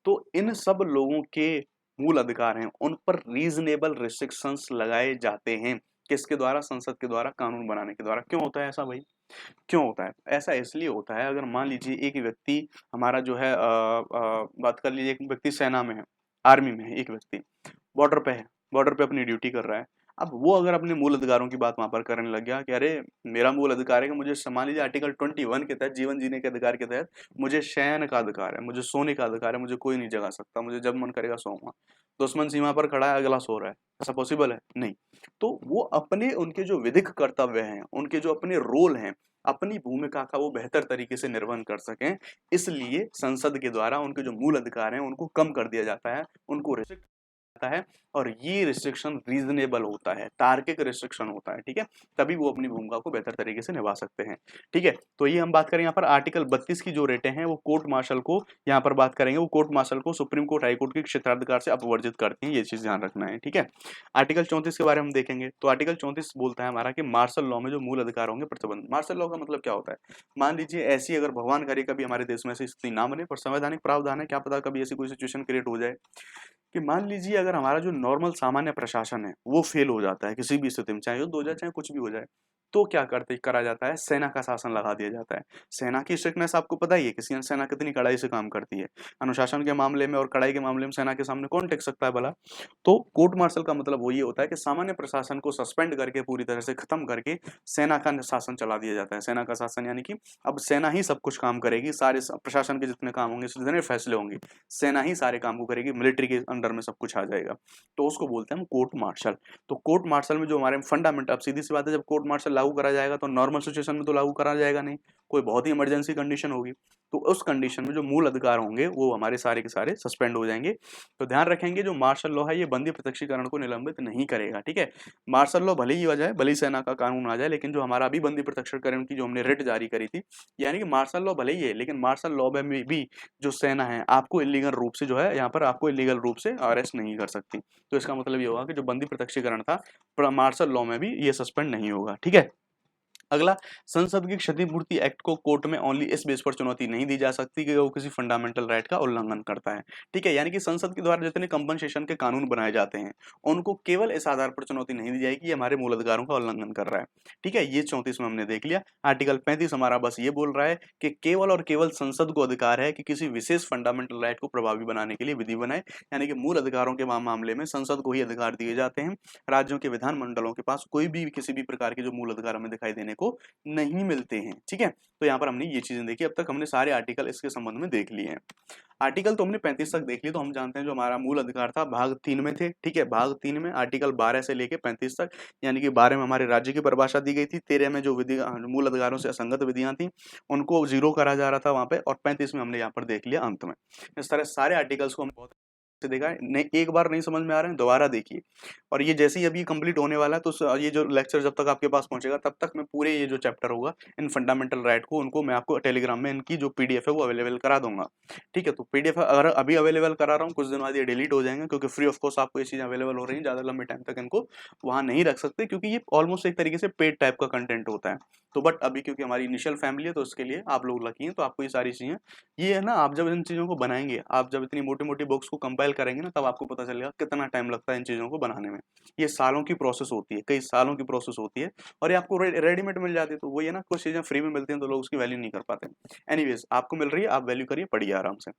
तो इन सब लोगों के मूल अधिकार हैं उन पर रीजनेबल रिस्ट्रिक्शंस लगाए जाते हैं। किसके द्वारा, संसद के द्वारा, कानून बनाने के द्वारा। क्यों होता है ऐसा भाई, क्यों होता है ऐसा? इसलिए होता है अगर मान लीजिए एक व्यक्ति हमारा जो है बात कर लीजिए एक व्यक्ति सेना में है, आर्मी में है, एक व्यक्ति बॉर्डर पे है, बॉर्डर पे अपनी ड्यूटी कर रहा है। अब वो अगर अपने मूल अधिकारों की बात वहां पर करने लग गया कि अरे मेरा मूल अधिकार है कि मुझे मान लीजिए आर्टिकल 21 के तहत जीवन जीने के अधिकार के तहत मुझे शयन का अधिकार है, मुझे सोने का अधिकार है, मुझे कोई नहीं जगा सकता, मुझे जब मन करेगा सोऊंगा। दुश्मन सीमा पर खड़ा है, अगला सो रहा है, ऐसा पॉसिबल है? नहीं। तो वो अपने उनके जो विधिक कर्तव्य हैं, उनके जो अपने रोल हैं, अपनी भूमिका का वो बेहतर तरीके से निर्वहन कर सकें, इसलिए संसद के द्वारा उनके जो मूल अधिकार हैं उनको कम कर दिया जाता है, उनको रिस्ट्रिक्ट है। और ये रिस्ट्रिक्शन रीजनेबल होता है, तार्किक रिस्ट्रिक्शन होता है, ठीक है, तभी वो अपनी भूमिका को बेहतर तरीके से निभा सकते हैं, ठीक है। तो ये हम बात करें यहाँ पर आर्टिकल 32 की जो रेटें हैं वो कोर्ट मार्शल को यहाँ पर बात करेंगे, वो कोर्ट मार्शल को सुप्रीम कोर्ट हाई कोर्ट के क्षेत्राधिकार से अपवर्जित करती हैं, ये चीज ध्यान रखना है, ठीक है। आर्टिकल 34 के बारे में हम देखेंगे। तो आर्टिकल 34 बोलता है हमारा कि मार्शल लॉ में जो मूल अधिकार होंगे प्रतिबंध। मार्शल लॉ का मतलब क्या होता है, मान लीजिए ऐसी अगर भगवान करे कभी हमारे देश में ऐसी स्थिति ना बने पर संवैधानिक प्रावधान है, क्या पता कभी ऐसी कोई सिचुएशन क्रिएट हो जाए कि मान लीजिए अगर हमारा जो नॉर्मल सामान्य प्रशासन है वो फेल हो जाता है किसी भी स्थिति में, चाहे युद्ध हो जाए चाहे कुछ भी हो जाए, तो क्या करते करा जाता है, सेना का शासन लगा दिया जाता है। सेना की स्ट्रिक्टनेस आपको पता ही है, किसी सेना कितनी कड़ाई से काम करती है। अनुशासन के मामले में और कड़ाई के मामले में सेना के सामने कौन टिक सकता है भला। तो कोर्ट मार्शल का मतलब वो ये होता है कि सामान्य प्रशासन को सस्पेंड करके पूरी तरह से खत्म करके सेना का शासन चला दिया जाता है। सेना का शासन यानी कि अब सेना ही सब कुछ काम करेगी, सारे प्रशासन के जितने काम होंगे, जितने फैसले होंगे, सेना ही सारे काम को करेगी, मिलिट्री के अंडर में सब कुछ आ जाएगा। तो उसको बोलते हैं हम कोर्ट मार्शल। तो कोर्ट मार्शल में जो हमारे फंडामेंट, अब सीधी सी बात है, जब कोर्ट मार्शल लागू करा जाएगा तो नॉर्मल सिचुएशन में तो लागू करा जाएगा नहीं, कोई बहुत ही इमरजेंसी कंडीशन होगी, तो उस कंडीशन में जो मूल अधिकार होंगे वो हमारे सारे के सारे सस्पेंड हो जाएंगे। तो ध्यान रखेंगे जो मार्शल लॉ है ये बंदी प्रत्यक्षीकरण को निलंबित नहीं करेगा, ठीक है। मार्शल लॉ भले ही आ जाए, भले ही सेना का कानून आ जाए, लेकिन जो हमारा अभी बंदी प्रत्यक्षीकरण की जो हमने रिट जारी करी थी, यानी कि मार्शल लॉ भले ही है, लेकिन मार्शल लॉ में भी जो सेना है आपको इलीगल रूप से जो है यहाँ पर आपको इलीगल रूप से अरेस्ट नहीं कर सकती। तो इसका मतलब ये होगा कि जो बंदी प्रत्यक्षीकरण था मार्शल लॉ में भी ये सस्पेंड नहीं होगा, ठीक है। अगला, संसद की क्षतिपूर्ति एक्ट को कोर्ट में ओनली इस बेस पर चुनौती नहीं दी जा सकती कि वो किसी फंडामेंटल राइट का उल्लंघन करता है, ठीक है। यानी कि संसद के द्वारा जितने कंपनसेशन के कानून बनाए जाते हैं उनको केवल इस आधार पर चुनौती नहीं दी जाएगी ये हमारे मूल अधिकारों का उल्लंघन कर रहा है, ठीक है। ये 34 में हमने देख लिया। आर्टिकल 35 हमारा बस ये बोल रहा है कि केवल और केवल संसद को अधिकार है कि किसी विशेष फंडामेंटल राइट को प्रभावी बनाने के लिए विधि बनाए, यानी कि मूल अधिकारों के मामले में संसद को ही अधिकार दिए जाते हैं। राज्यों के विधानमंडलों के पास कोई भी किसी भी प्रकार के जो मूल अधिकार हमें दिखाई देने को नहीं मिलते हैं, ठीक है। तो यहाँ पर हमने ये चीजें देखी। अब तक हमने सारे आर्टिकल इसके संबंध में देख लिए हैं। आर्टिकल तो हमने 35 तक देख लिए। तो हम जानते हैं जो हमारा मूल अधिकार था भाग 3 में थे, ठीक है। भाग 3 में आर्टिकल 12 से लेके 35 तक, यानी कि 12 में हमारे राज्य की परिभाषा दी गई थी, 13 में जो विधि मूल अधिकारों से असंगत विधियां थी उनको जीरो करा जा रहा था वहां पे, और 35 में हमने यहाँ पर देख लिया अंत में। इस तरह सारे आर्टिकल्स को हम बहुत से देखा है। नहीं, एक बार नहीं समझ में आ रहे हैं दोबारा देखिए। और ये जैसे ही अभी कंप्लीट होने वाला है तो ये जो लेक्चर जब तक आपके पास पहुंचेगा तब तक मैं पूरे ये जो चैप्टर होगा इन फंडामेंटल राइट को उनको मैं आपको टेलीग्राम में इनकी जो पीडीएफ है वो अवेलेबल करा दूंगा, ठीक है। तो पीडीएफ अगर अभी अवेलेबल करा रहा हूँ, कुछ दिन बाद ये डिलीट हो जाएंगे क्योंकि फ्री ऑफ कॉस्ट आपको ये चीजें अवेलेबल हो रही है। ज्यादा लंबे टाइम तक इनको वहां नहीं रख सकते क्योंकि ये ऑलमोस्ट एक तरीके से पेड टाइप का कंटेंट होता है। तो बट अभी क्योंकि हमारी इनिशियल फैमिली है तो उसके लिए आप लोग लकी हैं, तो आपको ये सारी चीजें, ये है ना, आप जब इन चीजों को बनाएंगे, आप जब इतनी मोटी मोटी बुक्स को कंपाइल करेंगे ना, तब आपको पता चलेगा कितना टाइम लगता है इन चीजों को बनाने में। ये सालों की प्रोसेस होती है, कई सालों की प्रोसेस होती है, और ये आपको रेडीमेड मिल जाती है। तो वही है ना, कुछ चीजें फ्री में मिलती हैं तो लोग उसकी वैल्यू नहीं कर पाते। एनीवेज, आपको मिल रही है, आप वैल्यू करिए, पढ़िए आराम से।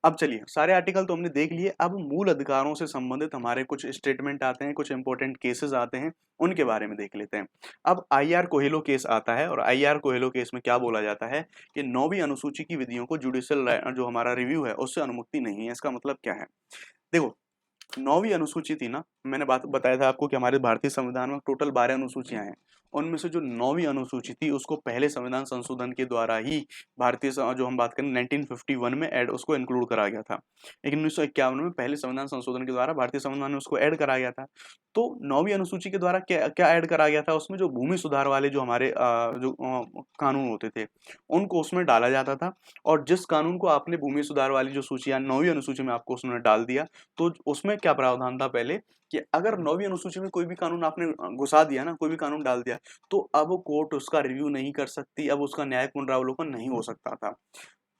अब चलिए, सारे आर्टिकल तो हमने देख लिए। अब मूल अधिकारों से संबंधित हमारे कुछ स्टेटमेंट आते हैं, कुछ इंपॉर्टेंट केसेस आते हैं, उनके बारे में देख लेते हैं। अब आईआर कोहेलो केस आता है, और आईआर कोहेलो केस में क्या बोला जाता है कि 9वीं अनुसूची की विधियों को जुडिशियल जो हमारा रिव्यू है उससे अनुमति नहीं है। इसका मतलब क्या है? देखो, 9वीं अनुसूची थी ना, मैंने बात बताया था आपको कि हमारे भारतीय संविधान में टोटल 12 अनुसूचियां हैं। उनमें से जो 9वीं अनुसूची थी उसको पहले संविधान संशोधन के द्वारा ही जो हम बात करें 1951 में ऐड उसको इंक्लूड करा गया था। लेकिन 1951 में पहले संविधान संशोधन के द्वारा भारतीय संविधान में उसको ऐड करा गया था। तो 9वीं अनुसूची के द्वारा क्या क्या ऐड करा गया था उसमें? जो भूमि सुधार वाले जो हमारे कानून होते थे उनको उसमें डाला जाता था। और जिस कानून को आपने भूमि सुधार वाली जो सूचियां 9वीं अनुसूची में आपको उसने डाल दिया, तो उसमें क्या प्रावधान था पहले कि अगर 9वीं अनुसूची में कोई भी कानून आपने घुसा दिया ना, कोई भी कानून डाल दिया, तो अब कोर्ट उसका रिव्यू नहीं कर सकती, अब उसका न्यायिक पुनरावलोकन नहीं हो सकता था।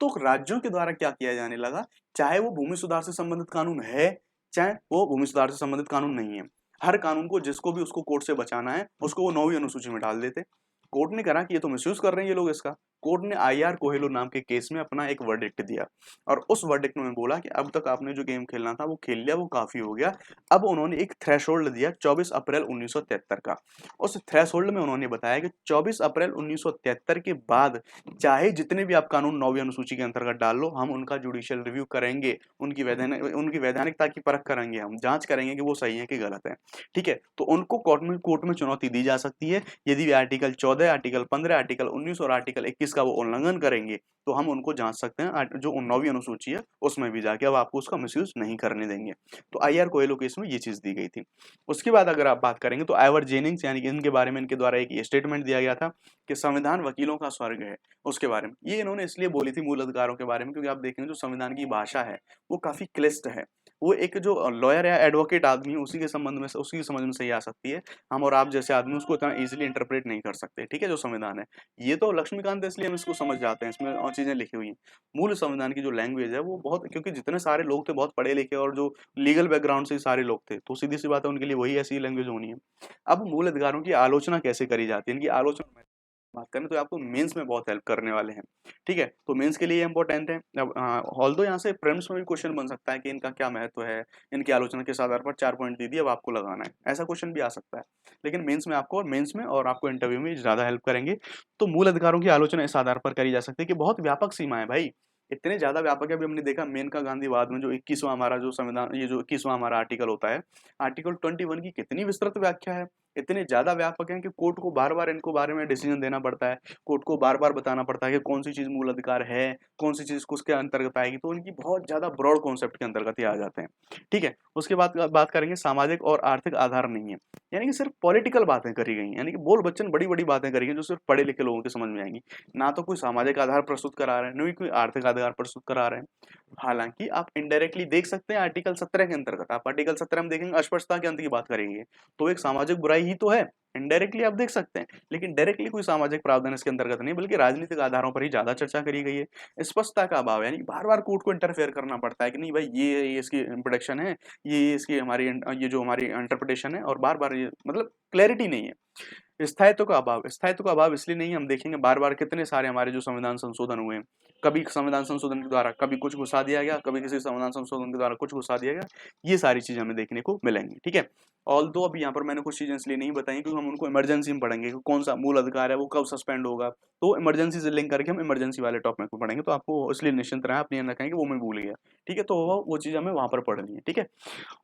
तो राज्यों के द्वारा क्या किया जाने लगा, चाहे वो भूमि सुधार से संबंधित कानून है, चाहे वो भूमि सुधार से संबंधित कानून नहीं है, हर कानून को जिसको भी उसको कोर्ट से बचाना है उसको वो 9वीं अनुसूची में डाल देते। कोर्ट ने कहा कि ये तो मिसयूज कर रहे हैं ये लोग इसका। कोर्ट ने आईआर कोहेलो नाम के केस में अपना एक वर्डिक्ट दिया, और उस वर्डिक्ट में बोला कि अब तक आपने जो गेम खेलना था वो खेल लिया, वो काफी हो गया। अब उन्होंने एक थ्रेशोल्ड दिया 24 अप्रैल 1973 का। उस थ्रेशोल्ड में उन्होंने बताया कि 24 अप्रैल 1973 के बाद चाहे जितने भी आप कानून 9वीं अनुसूची के अंतर्गत डाल लो, हम उनका जुडिशियल रिव्यू करेंगे, उनकी वैधानिकता की परख करेंगे, हम जांच करेंगे कि वो सही है कि गलत है, ठीक है। तो उनको कोर्ट में चुनौती दी जा सकती है। यदि वे आर्टिकल 14, आर्टिकल 15, आर्टिकल 19 और आर्टिकल 21 का वो उल्लंघन करेंगे तो हम उनको जांच सकते हैं, जो 9वीं अनुसूची है उसमें भी जाके, अब आपको उसका मिसयूज नहीं करने देंगे। तो आईआर कोहेलो केस में ये चीज दी गई थी। उसके बाद अगर आप बात करेंगे तो आइवर जेनिंग्स, यानी कि इनके बारे में इनके द्वारा एक स्टेटमेंट दिया गया था कि संविधान वकीलों का स्वर्ग है, उसके बारे में ये इन्होंने इसलिए बोली थी मूल अधिकारों के बारे में, क्योंकि आप देखेंगे जो संविधान की भाषा है वो काफी क्लिष्ट है। वो एक जो लॉयर या एडवोकेट आदमी है उसी के संबंध में, उसकी समझ में सही आ सकती है। हम और आप जैसे आदमी उसको इतना इजीली इंटरप्रेट नहीं कर सकते, ठीक है। जो संविधान है, ये तो लक्ष्मीकांत है इसलिए हम इसको समझ जाते हैं, इसमें और चीजें लिखी हुई हैं। मूल संविधान की जो लैंग्वेज है वो बहुत, क्योंकि जितने सारे लोग थे बहुत पढ़े लिखे और जो लीगल बैकग्राउंड से सारे लोग थे, तो सीधी सी बात है उनके लिए वही ऐसी लैंग्वेज होनी है। अब मूल अधिकारों की आलोचना कैसे करी जाती है, इनकी आलोचना बात करें तो आपको मेंस में बहुत हेल्प करने वाले हैं, ठीक है। तो मेंस के लिए इंपॉर्टेंट है। अब ऑल्दो यहाँ से प्रीलिम्स में भी क्वेश्चन बन सकता है कि इनका क्या महत्व है, इनकी आलोचना किस आधार पर 4 पॉइंट दे दिए अब आपको लगाना है, ऐसा क्वेश्चन भी आ सकता है। लेकिन मेंस में और आपको इंटरव्यू में ज्यादा हेल्प करेंगे। तो मूल अधिकारों की आलोचना इस आधार पर करी जा सकती है कि बहुत व्यापक सीमा है भाई, इतने ज्यादा व्यापक है। अभी हमने देखा मेनका गांधीवाद में जो 21वां हमारा जो संविधान, ये जो 21वां हमारा आर्टिकल होता है, आर्टिकल 21 की कितनी विस्तृत व्याख्या है। इतने ज़्यादा व्यापक हैं कि कोर्ट को बार-बार इनको बारे में डिसीज़न देना पड़ता है। कोर्ट को बार-बार बताना पड़ता है कि कौन-सी चीज़ मूल अधिकार है, कौन-सी चीज़ किसके अंतर्गत आएगी, तो इनकी बहुत ज़्यादा ब्रॉड कॉन्सेप्ट के अंतर्गत ये आ जाते हैं। ठीक है? उसके बाद बात करेंगे सामाजिक और आर्थिक आधार नहीं है। यानी कि सिर्फ़ पॉलिटिकल बातें करी गई हैं, यानी कि बोल-बच्चन बड़ी-बड़ी बातें करी गई जो सिर्फ़ पढ़े-लिखे लोगों के समझ में आएँगी। ना तो कोई सामाजिक आधार प्रस्तुत करा रहे हैं, ना ही कोई आर्थिक आधार प्रस्तुत करा रहे हैं। हालाँकि आप इनडायरेक्टली देख सकते हैं आर्टिकल 17 के अंतर्गत, आप आर्टिकल 17 में देखेंगे अस्पृश्यता के अंत की बात करेंगे, तो एक सामाजिक बुराई ही तो है। इनडायरेक्टली आप देख सकते हैं, लेकिन डायरेक्टली कोई सामाजिक प्रावधान इसके अंतर्गत नहीं बल्कि राजनीतिक आधारों पर ही ज़्यादा चर्चा करी गई है। स्पष्टता का अभाव है, यानी बार-बार कोर्ट को इंटरफेयर करना पड़ता है कि नहीं भाई ये इसकी प्रोडक्शन है, ये इसकी हमारी ये जो हमारी इंटरप्रिटेशन है और बार-बार ये मतलब क्लैरिटी नहीं है। स्थायित्व का अभाव इसलिए नहीं है, हम देखेंगे बार-बार कितने सारे हमारे जो संविधान संशोधन हुए हैं, कभी संविधान संशोधन के द्वारा कभी कुछ घुसा दिया गया, कभी किसी संविधान संशोधन के द्वारा कुछ घुसा दिया गया, ये सारी चीज़ें हमें देखने को मिलेंगी, ठीक है? ऑल्दो अभी यहाँ पर मैंने कुछ चीज़ें इसलिए नहीं बताई क्योंकि हम उनको इमरजेंसी में पढ़ेंगे कि कौन-सा मूल अधिकार है, वो कब सस्पेंड होगा, तो इमरजेंसी से लिंक करके हम इमरजेंसी वाले टॉपिक में पढ़ेंगे, तो आपको इसलिए निश्चिंत रहें, आप ये ना कहें कि वो मैं भूल गया, ठीक है? तो वो चीज़ हमें वहाँ पर पढ़नी है, ठीक है?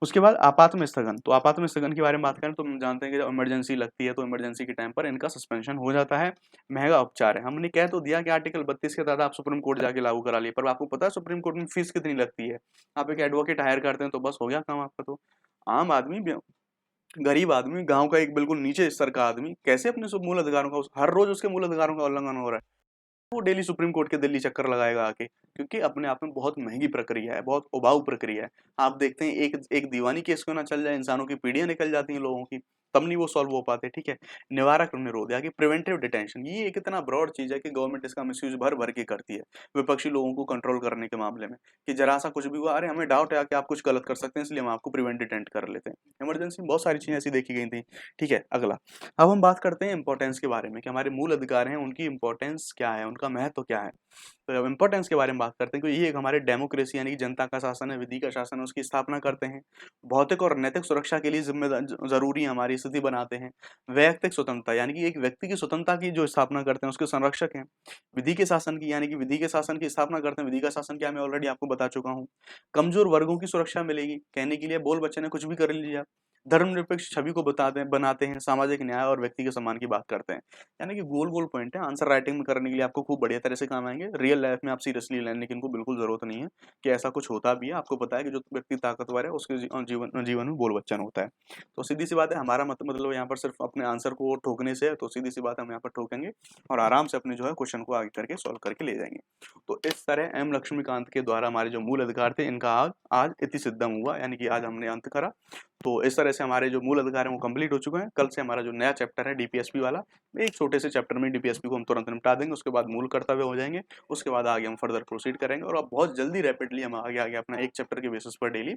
उसके बाद आपात स्थगन, तो आपात स्थगन के बारे में बात करें तो हम जानते हैं कि जब इमरजेंसी लगती है तो इमरजेंसी के टाइम पर इनका सस्पेंशन हो जाता है, महँगा उपचार है। हमने कह तो दिया कि आर्टिकल 32 के तहत आप सुप्रीम कोर्ट जाके लागू करा लिए, पर आपको पता है सुप्रीम कोर्ट में फीस कितनी लगती है? आप एक एडवोकेट हायर करते हैं तो बस हो गया काम आपका तो। आम आदमी गरीब आदमी, गाँव का एक बिल्कुल नीचे स्तर का आदमी कैसे अपने मूल अधिकारों का हर रोज़ उसके मूल अधिकारों का उल्लंघन हो रहा है। वो डेली सुप्रीम कोर्ट के दिल्ली चक्कर लगाएगा आके, क्योंकि अपने आप में बहुत महँगी प्रक्रिया है, बहुत उबाऊ प्रक्रिया है। आप देखते हैं एक एक दीवानी केस क्यों ना चल जाए, इंसानों की पीढ़ियाँ निकल जाती हैं लोगों की, तब नहीं वो सॉल्व हो पाते, ठीक है? निवारक निरोध या कि प्रिवेंटिव डिटेंशन, ये एक इतना ब्रॉड चीज़ है कि गवर्नमेंट इसका मिसयूज़ भर-भर के करती है, विपक्षी लोगों को कंट्रोल करने के मामले में, कि ज़रा-सा कुछ भी हुआ, अरे हमें डाउट है कि आप कुछ गलत कर सकते हैं इसलिए हम आपको प्रिवेंट डिटेंट कर लेते हैं। इमरजेंसी में बहुत सारी चीज़ें ऐसी देखी गई थी, ठीक है? अगला, अब हम बात करते हैं इम्पोर्टेंस के बारे में कि हमारे मूल अधिकार हैं, उनकी इम्पोर्टेंस क्या है, उनका महत्व क्या है? तो जब इम्पोर्टेंस के बारे में बात करते हैं, तो ये एक हमारे डेमोक्रेसी यानी कि जनता का शासन है, विधि का शासन है, उसकी स्थापना करते हैं। भौतिक और नैतिक सुरक्षा के लिए ज़रूरी हमारी स्थिति बनाते हैं। वैयक्तिक स्वतंत्रता यानी कि एक व्यक्ति की स्वतंत्रता की जो स्थापना करते हैं, उसके संरक्षक हैं। विधि के शासन की यानी कि विधि के शासन की स्थापना करते हैं। विधि का शासन क्या है, मैं ऑलरेडी आपको बता चुका हूँ। कमज़ोर वर्गों की सुरक्षा मिलेगी, कहने के लिए बोल-बच्चन है, कुछ भी कर लीजिए आप। धर्मनिरपेक्ष छवि को बनाते हैं, सामाजिक न्याय और व्यक्ति के सम्मान की बात करते हैं। यानी कि गोल-गोल पॉइंट है, आंसर राइटिंग में करने के लिए आपको खूब बढ़िया तरह से काम आएँगे। रियल लाइफ में आप सीरियसली लेने की इनको बिल्कुल ज़रूरत नहीं है कि ऐसा कुछ होता भी है। आपको पता है कि जो व्यक्ति ताकतवर है उसके जीवन में बोल-बच्चन होता है। तो सीधी-सी बात है, हमारा मतलब यहाँ पर सिर्फ़ अपने आंसर को ठोकने से है, तो सीधी-सी बात है हम यहाँ पर ठोकेंगे और आराम से अपने जो है क्वेश्चन को आगे करके सॉल्व करके ले जाएँगे। तो इस तरह एम लक्ष्मीकांत के द्वारा हमारे जो मूल अधिकार थे इनका आज इति सिद्धम हुआ, यानी कि आज हमने अंत करा। तो इस तरह से हमारे जो मूल अधिकार हैं वो कंप्लीट हो चुके हैं। कल से हमारा जो नया चैप्टर है डीपीएसपी वाला, एक छोटे से चैप्टर में डीपीएसपी को हम तुरंत निपटा देंगे, उसके बाद मूल कर्तव्य हो जाएँगे, उसके बाद आगे हम फर्दर प्रोसीड करेंगे और अब बहुत जल्दी रैपिडली हम आगे-आगे अपना एक चैप्टर के बेसिस पर डेली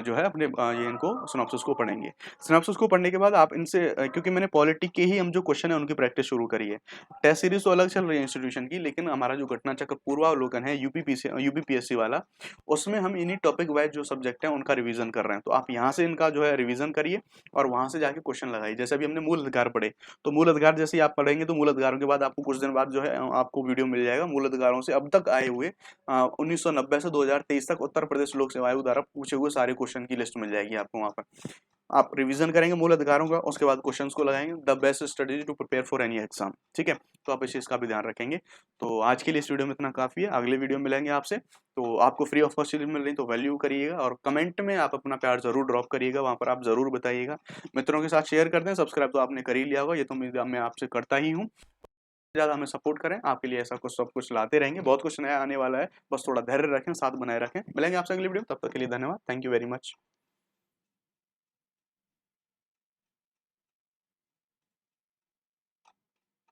जो है अपने ये इनको सिनॉप्सिस को पढ़ेंगे। सिनॉप्सिस को पढ़ने के बाद आप इनसे क्योंकि मैंने पॉलिटी के ही हम जो क्वेश्चन है उनकी प्रैक्टिस शुरू करी है। टेस्ट सीरीज़ तो अलग चल रही है इंस्टीट्यूशन की, लेकिन हमारा जो घटना चक्र पूर्वावलोकन है यूपीपीएससी वाला, उसमें हम इन्हीं टॉपिक वाइज़ जो सब्जेक्ट है उनका रिवीजन कर रहे हैं। तो आप यहाँ से इनका जो है रिवीजन करिए और वहाँ से जाके क्वेश्चन लगाइए। जैसे अभी हमने मूल अधिकार पढ़े, तो मूल अधिकार जैसे ही आप पढ़ेंगे तो मूल अधिकारों के बाद आपको कुछ दिन बाद जो है आपको वीडियो मिल जाएगा मूल अधिकारों से अब तक आए हुए 1990 से 2023 तक उत्तर प्रदेश लोक सेवा आयोग द्वारा पूछे हुए सारे क्वेश्चन की लिस्ट मिल जाएगी आपको वहाँ पर। आप रिवीजन करेंगे मूल अधिकारों का, उसके बाद क्वेश्चंस को लगाएंगे। The best strategy to prepare for any exam, ठीक है? तो आप इस चीज़ का भी ध्यान रखेंगे। तो आज के लिए इस वीडियो में इतना काफ़ी है, अगले वीडियो में मिलेंगे आपसे। तो आपको फ्री ऑफ कॉस्ट चीज़ें मिल रही तो वैल्यू करिएगा और कमेंट में आप अपना प्यार ज़रूर ड्रॉप करिएगा, वहाँ पर आप ज़रूर बताइएगा। मित्रों के साथ शेयर कर दें, सब्सक्राइब तो आपने कर ही लिया होगा, ये तो मैं आपसे करता ही हूँ। ज़्यादा हमें सपोर्ट करें, आपके लिए ऐसा कुछ सब कुछ लाते रहेंगे, बहुत कुछ नया आने वाला है, बस थोड़ा धैर्य रखें, साथ बनाए रखें। मिलेंगे आपसे अगली वीडियो, तब तक के लिए धन्यवाद। Thank you very much.